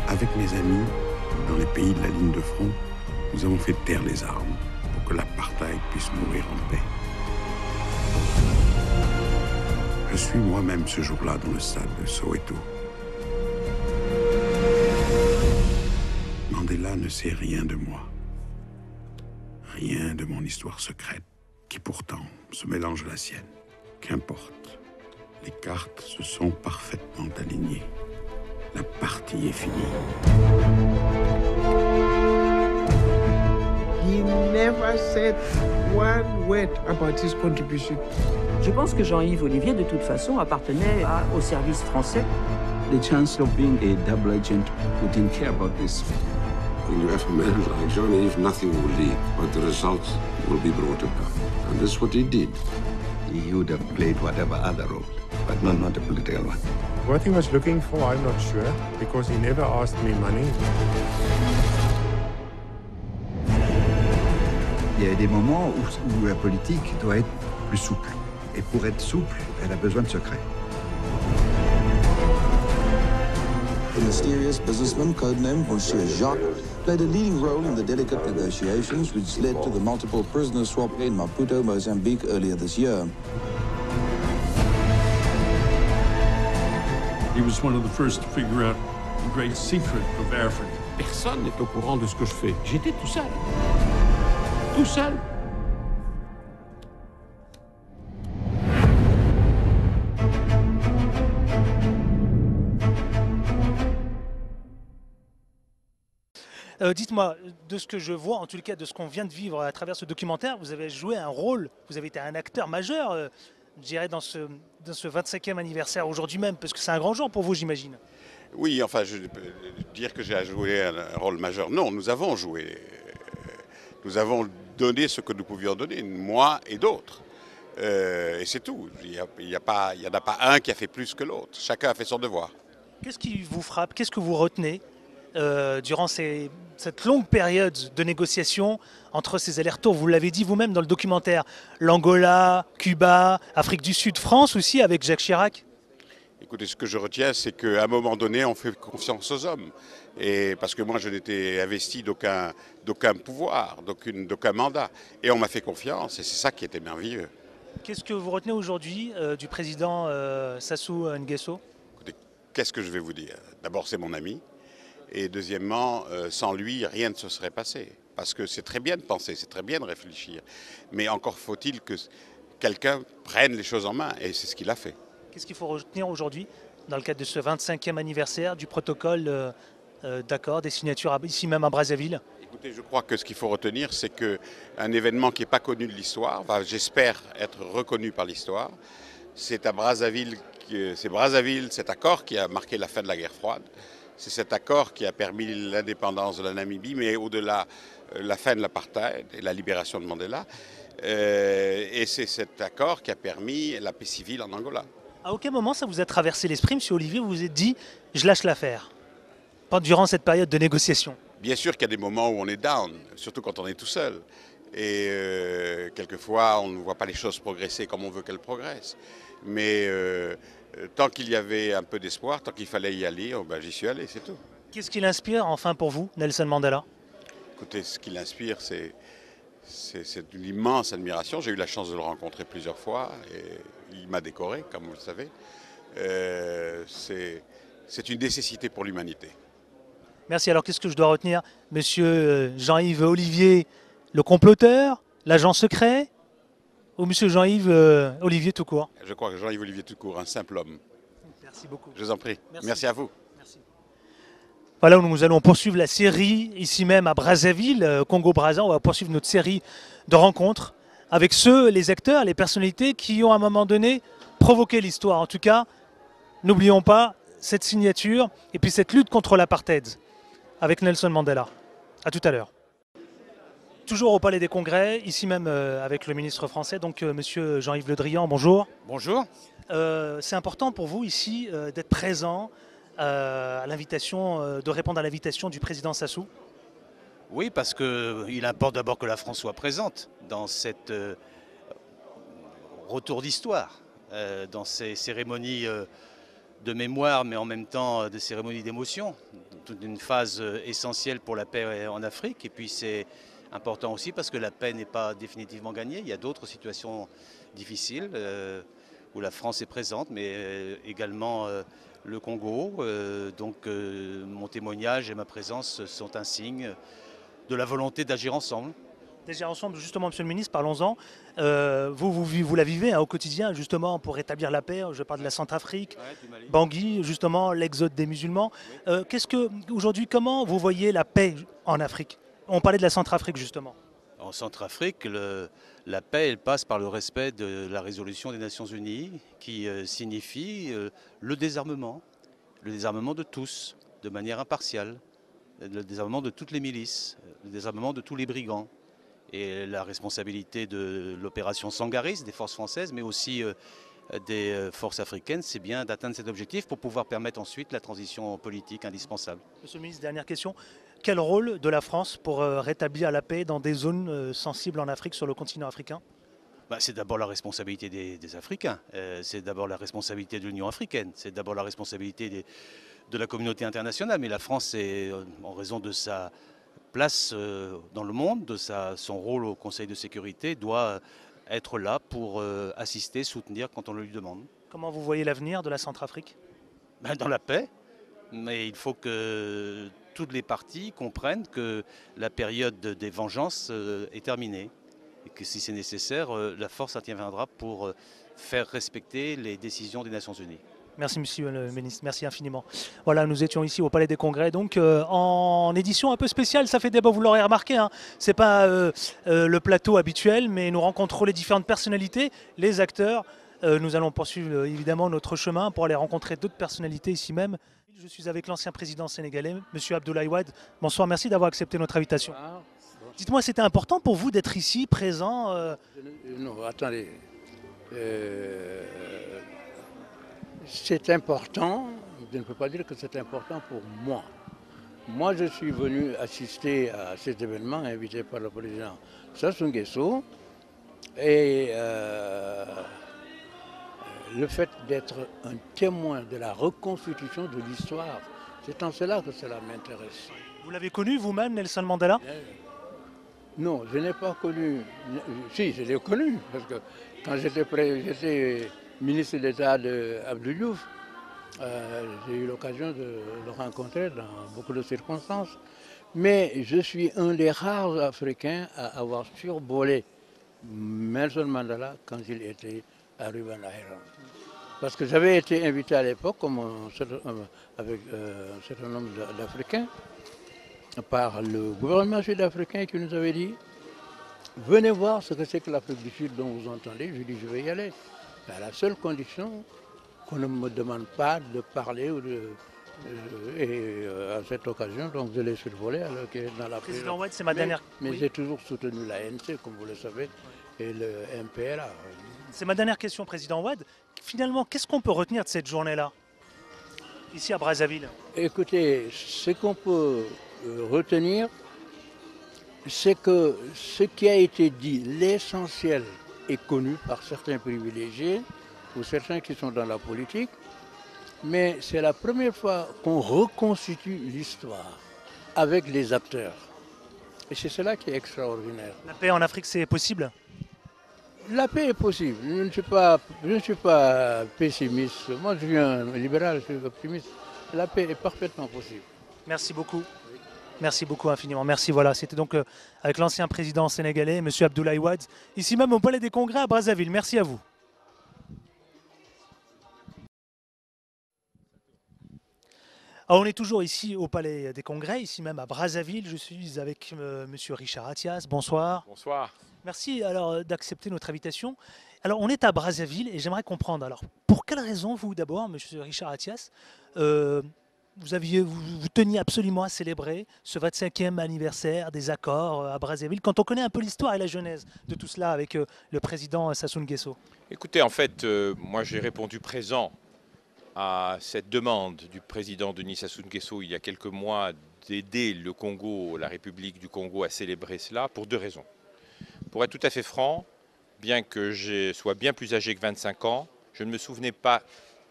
[SPEAKER 12] Avec mes amis, dans les pays de la ligne de front, nous avons fait taire les armes pour que l'apartheid puisse mourir en paix. Je suis moi-même ce jour-là dans le stade de Soweto. Mandela ne sait rien de moi. Rien de mon histoire secrète, qui pourtant se mélange à la sienne. Qu'importe. Les cartes se sont parfaitement alignées. La partie est finie.
[SPEAKER 14] never said one word about his contribution.
[SPEAKER 15] Je pense que Jean-Yves Olivier, de toute façon, appartenait au service français.
[SPEAKER 16] The chance of being a double agent who didn't care about this.
[SPEAKER 12] When you have a man like Jean-Yves, nothing will leak, but the results will be brought about. And that's what he did.
[SPEAKER 16] He would have played whatever other role, but not a political one.
[SPEAKER 17] What he was looking for, I'm not sure, because he never asked me money.
[SPEAKER 16] Il y a des moments où la politique doit être plus souple. Et pour être souple, elle a besoin de secrets.
[SPEAKER 18] The mysterious businessman, codenamed Monsieur Jacques, played a leading role in the delicate negotiations which led to the multiple prisoner swap in Maputo, Mozambique earlier this year.
[SPEAKER 19] He was one of the first to figure out the great secret of Africa.
[SPEAKER 12] Personne n'est au courant de ce que je fais. J'étais tout seul. Tout seul.
[SPEAKER 1] Dites-moi, de ce que je vois, en tout cas de ce qu'on vient de vivre à travers ce documentaire, vous avez joué un rôle, vous avez été un acteur majeur, je dirais, dans ce 25e anniversaire aujourd'hui même, parce que c'est un grand jour pour vous, j'imagine.
[SPEAKER 12] Oui, enfin, je peux dire que j'ai joué un rôle majeur. Non, nous avons joué. Nous avons donné ce que nous pouvions donner, moi et d'autres. Et c'est tout. Il n'y en a pas un qui a fait plus que l'autre. Chacun a fait son devoir.
[SPEAKER 1] Qu'est-ce qui vous frappe? Qu'est-ce que vous retenez durant cette longue période de négociation entre ces allers-retours? Vous l'avez dit vous-même dans le documentaire, l'Angola, Cuba, Afrique du Sud, France aussi avec Jacques Chirac.
[SPEAKER 12] Écoutez, ce que je retiens, c'est qu'à un moment donné, on fait confiance aux hommes. Et parce que moi, je n'étais investi d'aucun pouvoir, d'aucun mandat. Et on m'a fait confiance, et c'est ça qui était merveilleux.
[SPEAKER 1] Qu'est-ce que vous retenez aujourd'hui du président Sassou Nguesso?
[SPEAKER 12] Écoutez, qu'est-ce que je vais vous dire? D'abord, c'est mon ami. Et deuxièmement, sans lui, rien ne se serait passé. Parce que c'est très bien de penser, c'est très bien de réfléchir. Mais encore faut-il que quelqu'un prenne les choses en main, et c'est ce qu'il a fait.
[SPEAKER 1] Qu'est-ce qu'il faut retenir aujourd'hui dans le cadre de ce 25e anniversaire du protocole d'accord, des signatures ici même à Brazzaville?
[SPEAKER 12] Écoutez, je crois que ce qu'il faut retenir, c'est qu'un événement qui n'est pas connu de l'histoire va, j'espère, être reconnu par l'histoire. C'est à Brazzaville, cet accord qui a marqué la fin de la guerre froide. C'est cet accord qui a permis l'indépendance de la Namibie, mais au-delà, la fin de l'apartheid et la libération de Mandela. Et c'est cet accord qui a permis la paix civile en Angola.
[SPEAKER 1] À aucun moment ça vous a traversé l'esprit, M. Olivier, vous vous êtes dit « je lâche l'affaire » durant cette période de négociation?
[SPEAKER 12] Bien sûr qu'il y a des moments où on est down, surtout quand on est tout seul. Et quelquefois, on ne voit pas les choses progresser comme on veut qu'elles progressent. Mais tant qu'il y avait un peu d'espoir, tant qu'il fallait y aller, j'y suis allé, c'est tout.
[SPEAKER 1] Qu'est-ce qui l'inspire enfin pour vous, Nelson Mandela?
[SPEAKER 12] Écoutez, ce qui l'inspire, c'est une immense admiration. J'ai eu la chance de le rencontrer plusieurs fois et il m'a décoré, comme vous le savez. C'est une nécessité pour l'humanité.
[SPEAKER 1] Merci. Alors qu'est-ce que je dois retenir? Monsieur Jean-Yves Olivier, le comploteur, l'agent secret, ou monsieur Jean-Yves Olivier tout court?
[SPEAKER 12] Je crois que Jean-Yves Olivier tout court, un simple homme.
[SPEAKER 1] Merci beaucoup.
[SPEAKER 12] Je vous en prie. Merci à vous.
[SPEAKER 1] Merci. Voilà, où nous allons poursuivre la série, ici même à Brazzaville, Congo-Brazza. On va poursuivre notre série de rencontres avec les acteurs, les personnalités qui ont à un moment donné provoqué l'histoire. En tout cas, n'oublions pas cette signature et puis cette lutte contre l'apartheid avec Nelson Mandela. À tout à l'heure. Toujours au Palais des Congrès, ici même avec le ministre français, donc monsieur Jean-Yves Le Drian, bonjour.
[SPEAKER 20] Bonjour.
[SPEAKER 1] C'est important pour vous ici d'être présent à l'invitation, de répondre à l'invitation du président Sassou?
[SPEAKER 20] Oui, parce qu'il importe d'abord que la France soit présente dans cette retour d'histoire, dans ces cérémonies de mémoire, mais en même temps des cérémonies d'émotion, toute une phase essentielle pour la paix en Afrique. Et puis c'est important aussi parce que la paix n'est pas définitivement gagnée. Il y a d'autres situations difficiles où la France est présente, mais également le Congo. Donc mon témoignage et ma présence sont un signe de la volonté d'agir ensemble.
[SPEAKER 1] D'agir ensemble, justement, monsieur le ministre, parlons-en. Vous la vivez au quotidien, justement, pour rétablir la paix. Je parle de la Centrafrique, Bangui, justement, l'exode des musulmans.
[SPEAKER 20] Oui.
[SPEAKER 1] Aujourd'hui, comment vous voyez la paix en Afrique? On parlait de la Centrafrique, justement.
[SPEAKER 20] En Centrafrique, la paix, elle passe par le respect de la résolution des Nations Unies qui signifie le désarmement de tous, de manière impartiale, le désarmement de toutes les milices, le désarmement de tous les brigands. Et la responsabilité de l'opération Sangaris, des forces françaises, mais aussi des forces africaines, c'est bien d'atteindre cet objectif pour pouvoir permettre ensuite la transition politique indispensable.
[SPEAKER 1] Monsieur le ministre, dernière question. Quel rôle de la France pour rétablir la paix dans des zones sensibles en Afrique, sur le continent africain?
[SPEAKER 20] C'est d'abord la responsabilité des Africains, c'est d'abord la responsabilité de l'Union africaine, c'est d'abord la responsabilité de la communauté internationale. Mais la France, en raison de sa place dans le monde, de son rôle au Conseil de sécurité, doit être là pour assister, soutenir quand on le lui demande.
[SPEAKER 1] Comment vous voyez l'avenir de la Centrafrique?
[SPEAKER 20] Dans la paix, mais il faut que toutes les parties comprennent que la période des vengeances est terminée et que si c'est nécessaire, la force interviendra pour faire respecter les décisions des Nations Unies.
[SPEAKER 1] Merci Monsieur le Ministre, merci infiniment. Voilà, nous étions ici au Palais des Congrès, donc en édition un peu spéciale, ça fait débat, vous l'aurez remarqué, hein. Ce n'est pas le plateau habituel, mais nous rencontrons les différentes personnalités, les acteurs. Nous allons poursuivre évidemment notre chemin pour aller rencontrer d'autres personnalités ici même. Je suis avec l'ancien président sénégalais, Monsieur Abdoulaye Wade. Bonsoir, merci d'avoir accepté notre invitation. Dites-moi, c'était important pour vous d'être ici, présent
[SPEAKER 6] Non, attendez. C'est important, je ne peux pas dire que c'est important pour moi. Moi, je suis venu assister à cet événement invité par le président Sassou Nguesso et le fait d'être un témoin de la reconstitution de l'histoire, c'est en cela que cela m'intéresse.
[SPEAKER 1] Vous l'avez connu vous-même, Nelson Mandela?
[SPEAKER 6] Non, je n'ai pas connu. Si, je l'ai connu, parce que quand j'étais ministre d'État d'Abdou Diouf, j'ai eu l'occasion de le rencontrer dans beaucoup de circonstances. Mais je suis un des rares Africains à avoir survolé Nelson Mandela quand il était à Rwanda. Parce que j'avais été invité à l'époque, avec un certain nombre d'Africains, par le gouvernement sud-africain qui nous avait dit « Venez voir ce que c'est que l'Afrique du Sud dont vous entendez ». Je lui ai dit « Je vais y aller ». À la seule condition qu'on ne me demande pas de parler et à cette occasion, donc je l'ai survolé alors qu'il est dans la prison.
[SPEAKER 1] Président Wade, c'est ma dernière...
[SPEAKER 6] Mais j'ai toujours soutenu l'ANC, comme vous le savez, et le MPLA.
[SPEAKER 1] C'est ma dernière question, Président Wade. Finalement, qu'est-ce qu'on peut retenir de cette journée-là, ici à Brazzaville?
[SPEAKER 6] Écoutez, ce qu'on peut retenir, c'est que ce qui a été dit, l'essentiel est connu par certains privilégiés ou certains qui sont dans la politique, mais c'est la première fois qu'on reconstitue l'histoire avec les acteurs. Et c'est cela qui est extraordinaire.
[SPEAKER 1] La paix en Afrique, c'est possible?
[SPEAKER 6] La paix est possible. Je ne suis pas pessimiste. Moi, je suis un libéral, je suis optimiste. La paix est parfaitement possible.
[SPEAKER 1] Merci beaucoup. Merci beaucoup infiniment. Merci, voilà. C'était donc avec l'ancien président sénégalais, M. Abdoulaye Wade, ici même au Palais des Congrès à Brazzaville. Merci à vous. Alors, on est toujours ici au Palais des Congrès, ici même à Brazzaville. Je suis avec M. Richard Attias. Bonsoir.
[SPEAKER 21] Bonsoir.
[SPEAKER 1] Merci alors d'accepter notre invitation. Alors, on est à Brazzaville et j'aimerais comprendre. Alors, pour quelle raison, vous d'abord, M. Richard Attias, vous teniez absolument à célébrer ce 25e anniversaire des accords à Brazzaville, quand on connaît un peu l'histoire et la genèse de tout cela avec le président Sassou Nguesso?
[SPEAKER 21] Écoutez, en fait, moi j'ai répondu présent à cette demande du président Denis Sassou Nguesso il y a quelques mois d'aider le Congo, la République du Congo à célébrer cela pour deux raisons. Pour être tout à fait franc, bien que je sois bien plus âgé que 25 ans, je ne me souvenais pas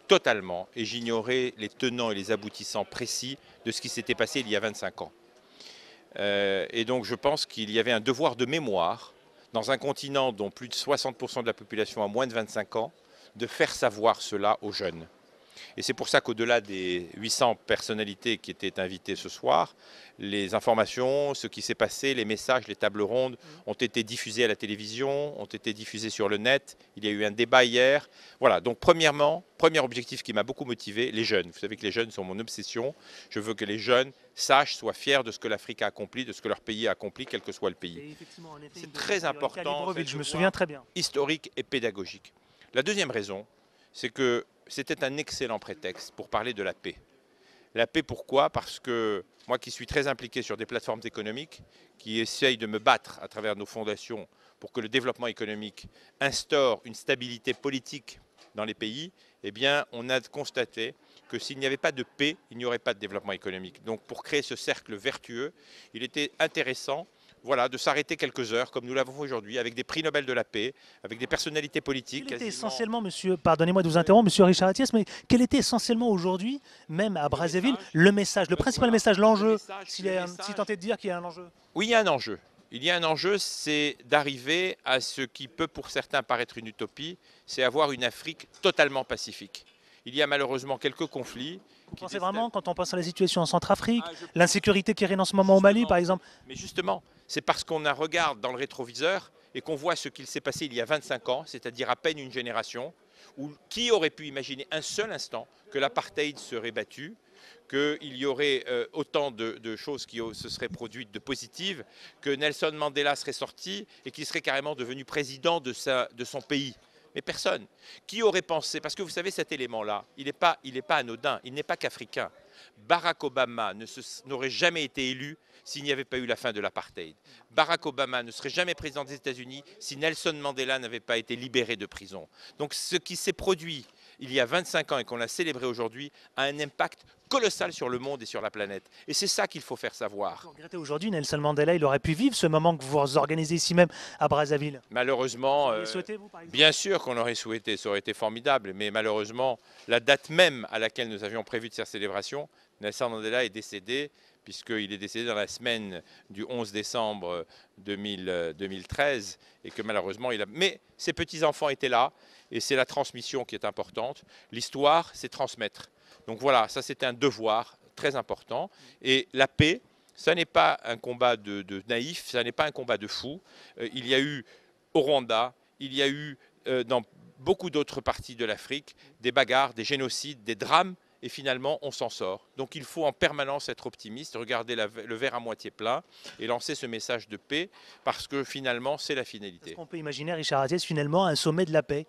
[SPEAKER 21] totalement et j'ignorais les tenants et les aboutissants précis de ce qui s'était passé il y a 25 ans. Et donc je pense qu'il y avait un devoir de mémoire dans un continent dont plus de 60% de la population a moins de 25 ans, de faire savoir cela aux jeunes. Et c'est pour ça qu'au-delà des 800 personnalités qui étaient invitées ce soir, les informations, ce qui s'est passé, les messages, les tables rondes ont été diffusés à la télévision, ont été diffusés sur le net. Il y a eu un débat hier. Voilà, donc premièrement, premier objectif qui m'a beaucoup motivé, les jeunes. Vous savez que les jeunes sont mon obsession. Je veux que les jeunes sachent, soient fiers de ce que l'Afrique a accompli, de ce que leur pays a accompli, quel que soit le pays. C'est très important,
[SPEAKER 1] je me souviens très bien.
[SPEAKER 21] Historique et pédagogique. La deuxième raison, c'est que c'était un excellent prétexte pour parler de la paix. La paix, pourquoi? Parce que moi qui suis très impliqué sur des plateformes économiques, qui essayent de me battre à travers nos fondations pour que le développement économique instaure une stabilité politique dans les pays, eh bien, on a constaté que s'il n'y avait pas de paix, il n'y aurait pas de développement économique. Donc pour créer ce cercle vertueux, il était intéressant de s'arrêter quelques heures, comme nous l'avons fait aujourd'hui, avec des prix Nobel de la paix, avec des personnalités politiques.
[SPEAKER 1] Quel était essentiellement, monsieur, pardonnez-moi de vous interrompre, monsieur Richard Attias, mais quel était essentiellement aujourd'hui, même à Brazzaville, le message, le principal message, l'enjeu, si tant est de dire qu'il y a un enjeu?
[SPEAKER 21] Oui, il y a un enjeu. Il y a un enjeu, c'est d'arriver à ce qui peut pour certains paraître une utopie, c'est avoir une Afrique totalement pacifique. Il y a malheureusement quelques conflits.
[SPEAKER 1] Vous pensez vraiment, quand on pense à la situation en Centrafrique, l'insécurité qui règne en ce moment au Mali, par exemple?
[SPEAKER 21] Mais justement, c'est parce qu'on regarde dans le rétroviseur et qu'on voit ce qu'il s'est passé il y a 25 ans, c'est-à-dire à peine une génération, où qui aurait pu imaginer un seul instant que l'apartheid serait battu, qu'il y aurait autant de choses qui se seraient produites de positives, que Nelson Mandela serait sorti et qu'il serait carrément devenu président de son pays. Mais personne. Qui aurait pensé? Parce que vous savez, cet élément-là, il n'est pas anodin, il n'est pas qu'africain. Barack Obama n'aurait jamais été élu s'il n'y avait pas eu la fin de l'apartheid. Barack Obama ne serait jamais président des États-Unis si Nelson Mandela n'avait pas été libéré de prison. Donc ce qui s'est produit il y a 25 ans et qu'on a célébré aujourd'hui a un impact colossal sur le monde et sur la planète. Et c'est ça qu'il faut faire savoir.
[SPEAKER 1] Vous regrettez aujourd'hui, Nelson Mandela, il aurait pu vivre ce moment que vous organisez ici même à Brazzaville?
[SPEAKER 21] Malheureusement, bien sûr qu'on aurait souhaité, ça aurait été formidable, mais malheureusement, la date même à laquelle nous avions prévu de faire célébration, Nelson Mandela est décédé, puisqu'il est décédé dans la semaine du 11 décembre 2013, et que malheureusement, mais ses petits-enfants étaient là, et c'est la transmission qui est importante. L'histoire, c'est transmettre. Donc voilà, ça c'était un devoir très important. Et la paix, ça n'est pas un combat de naïf, ça n'est pas un combat de fou. Il y a eu au Rwanda, il y a eu dans beaucoup d'autres parties de l'Afrique des bagarres, des génocides, des drames, et finalement on s'en sort. Donc il faut en permanence être optimiste, regarder le verre à moitié plein et lancer ce message de paix, parce que finalement c'est la finalité.
[SPEAKER 1] Est-ce qu'on peut imaginer, Richard Attias, finalement un sommet de la paix?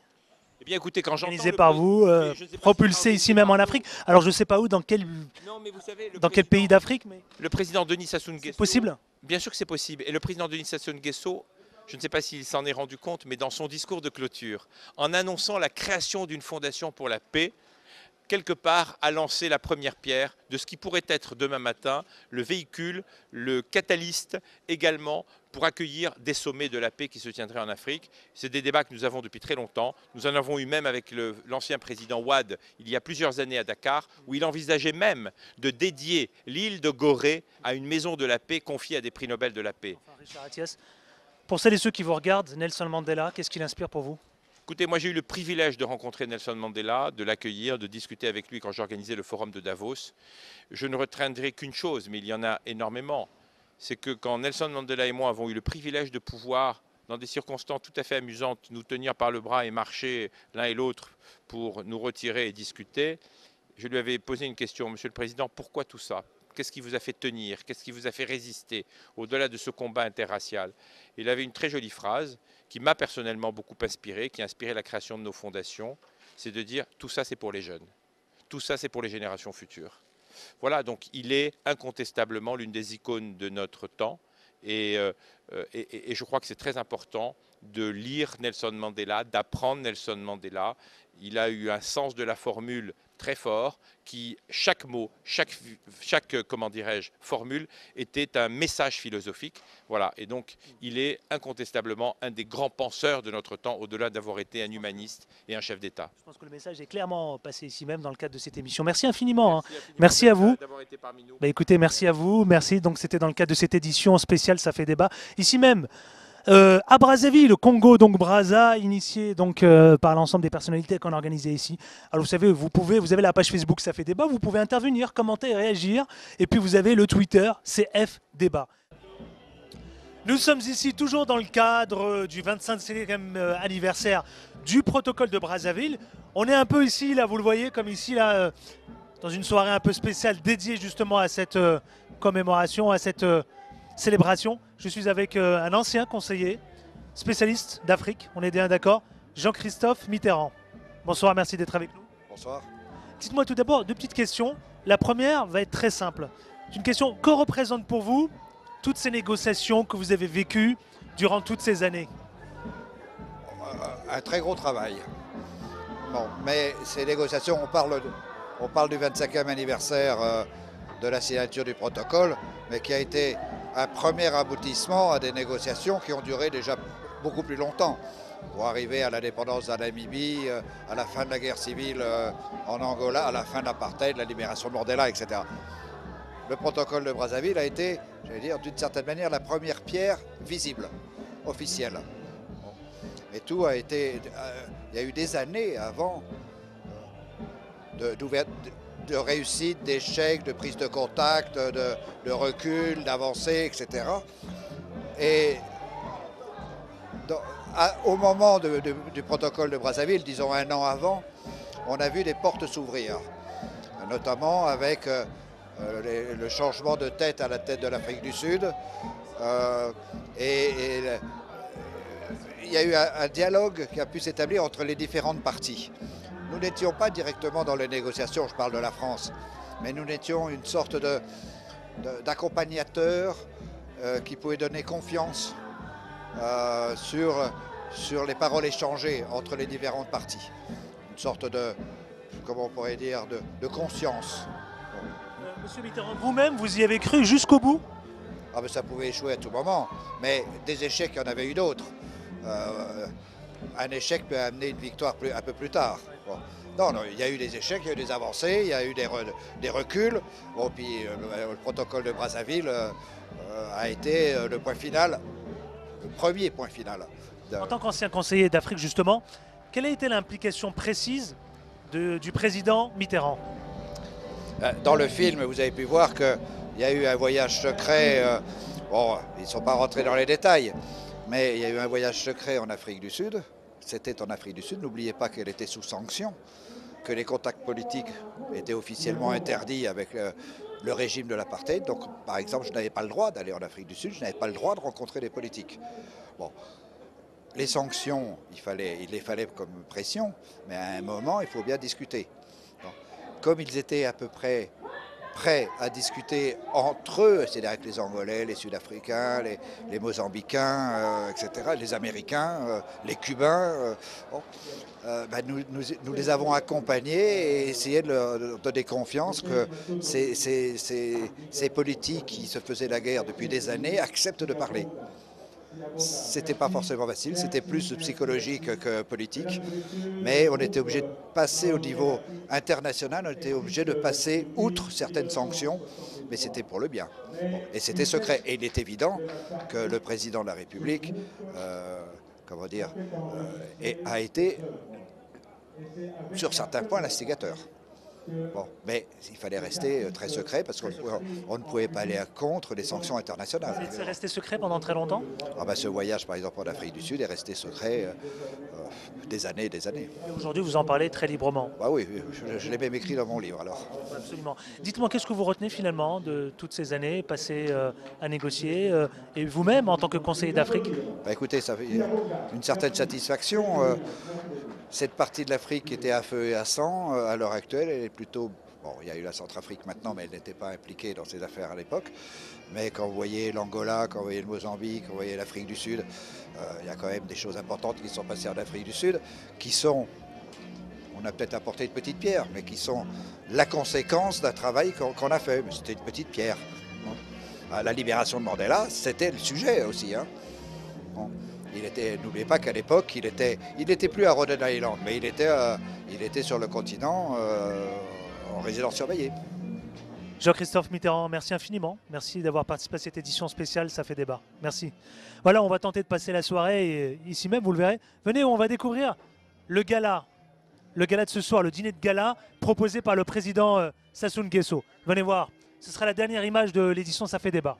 [SPEAKER 21] Eh bien, écoutez, quand j'entends
[SPEAKER 1] organisé par vous, propulsé ici même en Afrique. Alors je ne sais pas où, dans quel pays d'Afrique, mais
[SPEAKER 21] le président Denis Sassou Nguesso.
[SPEAKER 1] C'est possible?
[SPEAKER 21] Bien sûr que c'est possible. Et le président Denis Sassou Nguesso, je ne sais pas s'il s'en est rendu compte, mais dans son discours de clôture, en annonçant la création d'une fondation pour la paix, quelque part a lancé la première pierre de ce qui pourrait être demain matin le véhicule, le catalyste également pour accueillir des sommets de la paix qui se tiendraient en Afrique. C'est des débats que nous avons depuis très longtemps. Nous en avons eu même avec l'ancien président Wade il y a plusieurs années à Dakar, où il envisageait même de dédier l'île de Gorée à une maison de la paix confiée à des prix Nobel de la paix.
[SPEAKER 1] Enfin, Richard Attias, pour celles et ceux qui vous regardent, Nelson Mandela, qu'est-ce qu'il inspire pour vous?
[SPEAKER 21] Écoutez, moi j'ai eu le privilège de rencontrer Nelson Mandela, de l'accueillir, de discuter avec lui quand j'organisais le forum de Davos. Je ne retiendrai qu'une chose, mais il y en a énormément, c'est que quand Nelson Mandela et moi avons eu le privilège de pouvoir, dans des circonstances tout à fait amusantes, nous tenir par le bras et marcher l'un et l'autre pour nous retirer et discuter, je lui avais posé une question: Monsieur le Président, pourquoi tout ça? Qu'est-ce qui vous a fait tenir? Qu'est-ce qui vous a fait résister au-delà de ce combat interracial? Il avait une très jolie phrase qui m'a personnellement beaucoup inspiré, qui a inspiré la création de nos fondations, c'est de dire tout ça c'est pour les jeunes, tout ça c'est pour les générations futures. Voilà, donc il est incontestablement l'une des icônes de notre temps et je crois que c'est très important de lire Nelson Mandela, d'apprendre Nelson Mandela. Il a eu un sens de la formule très fort, qui chaque mot, chaque comment dirais-je, formule était un message philosophique. Voilà, et donc il est incontestablement un des grands penseurs de notre temps, au-delà d'avoir été un humaniste et un chef d'État.
[SPEAKER 1] Je pense que le message est clairement passé ici même dans le cadre de cette émission. Merci infiniment. Merci à vous.
[SPEAKER 21] D'avoir été parmi nous.
[SPEAKER 1] Écoutez, merci à vous. Merci. Donc c'était dans le cadre de cette édition spéciale Ça fait débat. Ici même, À Brazzaville, Congo, donc Brazza, initié donc par l'ensemble des personnalités qu'on a organisées ici. Alors vous savez, vous avez la page Facebook Ça fait débat, vous pouvez intervenir, commenter, réagir. Et puis vous avez le Twitter CF Débat. Nous sommes ici toujours dans le cadre du 25e anniversaire du protocole de Brazzaville. On est un peu ici, là, vous le voyez, comme ici, là, dans une soirée un peu spéciale dédiée justement à cette commémoration, à cette célébration. Je suis avec un ancien conseiller, spécialiste d'Afrique, on est bien d'accord, Jean-Christophe Mitterrand. Bonsoir, merci d'être avec nous.
[SPEAKER 7] Bonsoir.
[SPEAKER 1] Dites-moi tout d'abord deux petites questions. La première va être très simple. C'est une question, que représente pour vous toutes ces négociations que vous avez vécues durant toutes ces années?
[SPEAKER 7] Un très gros travail. Bon, mais ces négociations, on parle du 25e anniversaire de la signature du protocole, mais qui a été un premier aboutissement à des négociations qui ont duré déjà beaucoup plus longtemps, pour arriver à l'indépendance de la Namibie, à la fin de la guerre civile en Angola, à la fin de l'apartheid, la libération de Mandela, etc. Le protocole de Brazzaville a été, j'allais dire, d'une certaine manière, la première pierre visible, officielle. Et tout a été... il y a eu des années avant de réussite, d'échecs, de prise de contact, de recul, d'avancée, etc. Et au moment du protocole de Brazzaville, disons un an avant, on a vu des portes s'ouvrir, notamment avec le changement de tête à la tête de l'Afrique du Sud. Il y a eu un dialogue qui a pu s'établir entre les différentes parties. Nous n'étions pas directement dans les négociations, je parle de la France, mais nous étions une sorte d'accompagnateur qui pouvait donner confiance sur les paroles échangées entre les différentes parties. Une sorte de, comment on pourrait dire, de conscience.
[SPEAKER 1] Monsieur Mitterrand, vous-même, vous y avez cru jusqu'au bout?
[SPEAKER 7] Ah ben ça pouvait échouer à tout moment, mais des échecs, il y en avait eu d'autres. Un échec peut amener une victoire un peu plus tard. Bon. Non, il y a eu des échecs, il y a eu des avancées, il y a eu des reculs. Bon, puis le protocole de Brazzaville a été le point final, le premier point final.
[SPEAKER 1] En tant qu'ancien conseiller d'Afrique, justement, quelle a été l'implication précise du président Mitterrand?
[SPEAKER 7] Dans le film, vous avez pu voir qu'il y a eu un voyage secret. Bon, ils ne sont pas rentrés dans les détails, mais il y a eu un voyage secret en Afrique du Sud. C'était en Afrique du Sud. N'oubliez pas qu'elle était sous sanction, que les contacts politiques étaient officiellement interdits avec le régime de l'apartheid. Donc, par exemple, je n'avais pas le droit d'aller en Afrique du Sud, je n'avais pas le droit de rencontrer des politiques. Bon. Les sanctions, il les fallait comme pression, mais à un moment, il faut bien discuter. Donc, comme ils étaient à peu près prêts à discuter entre eux, c'est-à-dire avec les Angolais, les Sud-Africains, les Mozambicains, etc., les Américains, les Cubains, nous les avons accompagnés et essayé de leur donner confiance que ces politiques qui se faisaient la guerre depuis des années acceptent de parler. C'était pas forcément facile, c'était plus psychologique que politique, mais on était obligé de passer au niveau international, on était obligé de passer outre certaines sanctions, mais c'était pour le bien. Bon, et c'était secret. Et il est évident que le président de la République, a été, sur certains points, l'instigateur. Bon, mais il fallait rester très secret parce qu'on ne pouvait pas aller contre les sanctions internationales.
[SPEAKER 1] C'est resté secret pendant très longtemps?
[SPEAKER 7] Ce voyage, par exemple, en Afrique du Sud est resté secret des années et des années.
[SPEAKER 1] Et aujourd'hui, vous en parlez très librement?
[SPEAKER 7] Oui, je l'ai même écrit dans mon livre, alors.
[SPEAKER 1] Absolument. Dites-moi, qu'est-ce que vous retenez finalement de toutes ces années passées à négocier et vous-même, en tant que conseiller d'Afrique?
[SPEAKER 7] Écoutez, ça fait une certaine satisfaction. Cette partie de l'Afrique qui était à feu et à sang, à l'heure actuelle, elle est plutôt... Bon, il y a eu la Centrafrique maintenant, mais elle n'était pas impliquée dans ces affaires à l'époque. Mais quand vous voyez l'Angola, quand vous voyez le Mozambique, quand vous voyez l'Afrique du Sud, il y a quand même des choses importantes qui sont passées en Afrique du Sud, qui sont, on a peut-être apporté une petite pierre, mais qui sont la conséquence d'un travail qu'on a fait. Mais c'était une petite pierre. La libération de Mandela, c'était le sujet aussi. Bon. N'oubliez pas qu'à l'époque, il n'était plus à Rhode Island, mais il était sur le continent en résidence surveillée.
[SPEAKER 1] Jean-Christophe Mitterrand, merci infiniment. Merci d'avoir participé à cette édition spéciale, ça fait débat. Merci. Voilà, on va tenter de passer la soirée ici même, vous le verrez. Venez, on va découvrir le gala de ce soir, le dîner de gala proposé par le président Sassou Nguesso. Venez voir, ce sera la dernière image de l'édition Ça fait débat.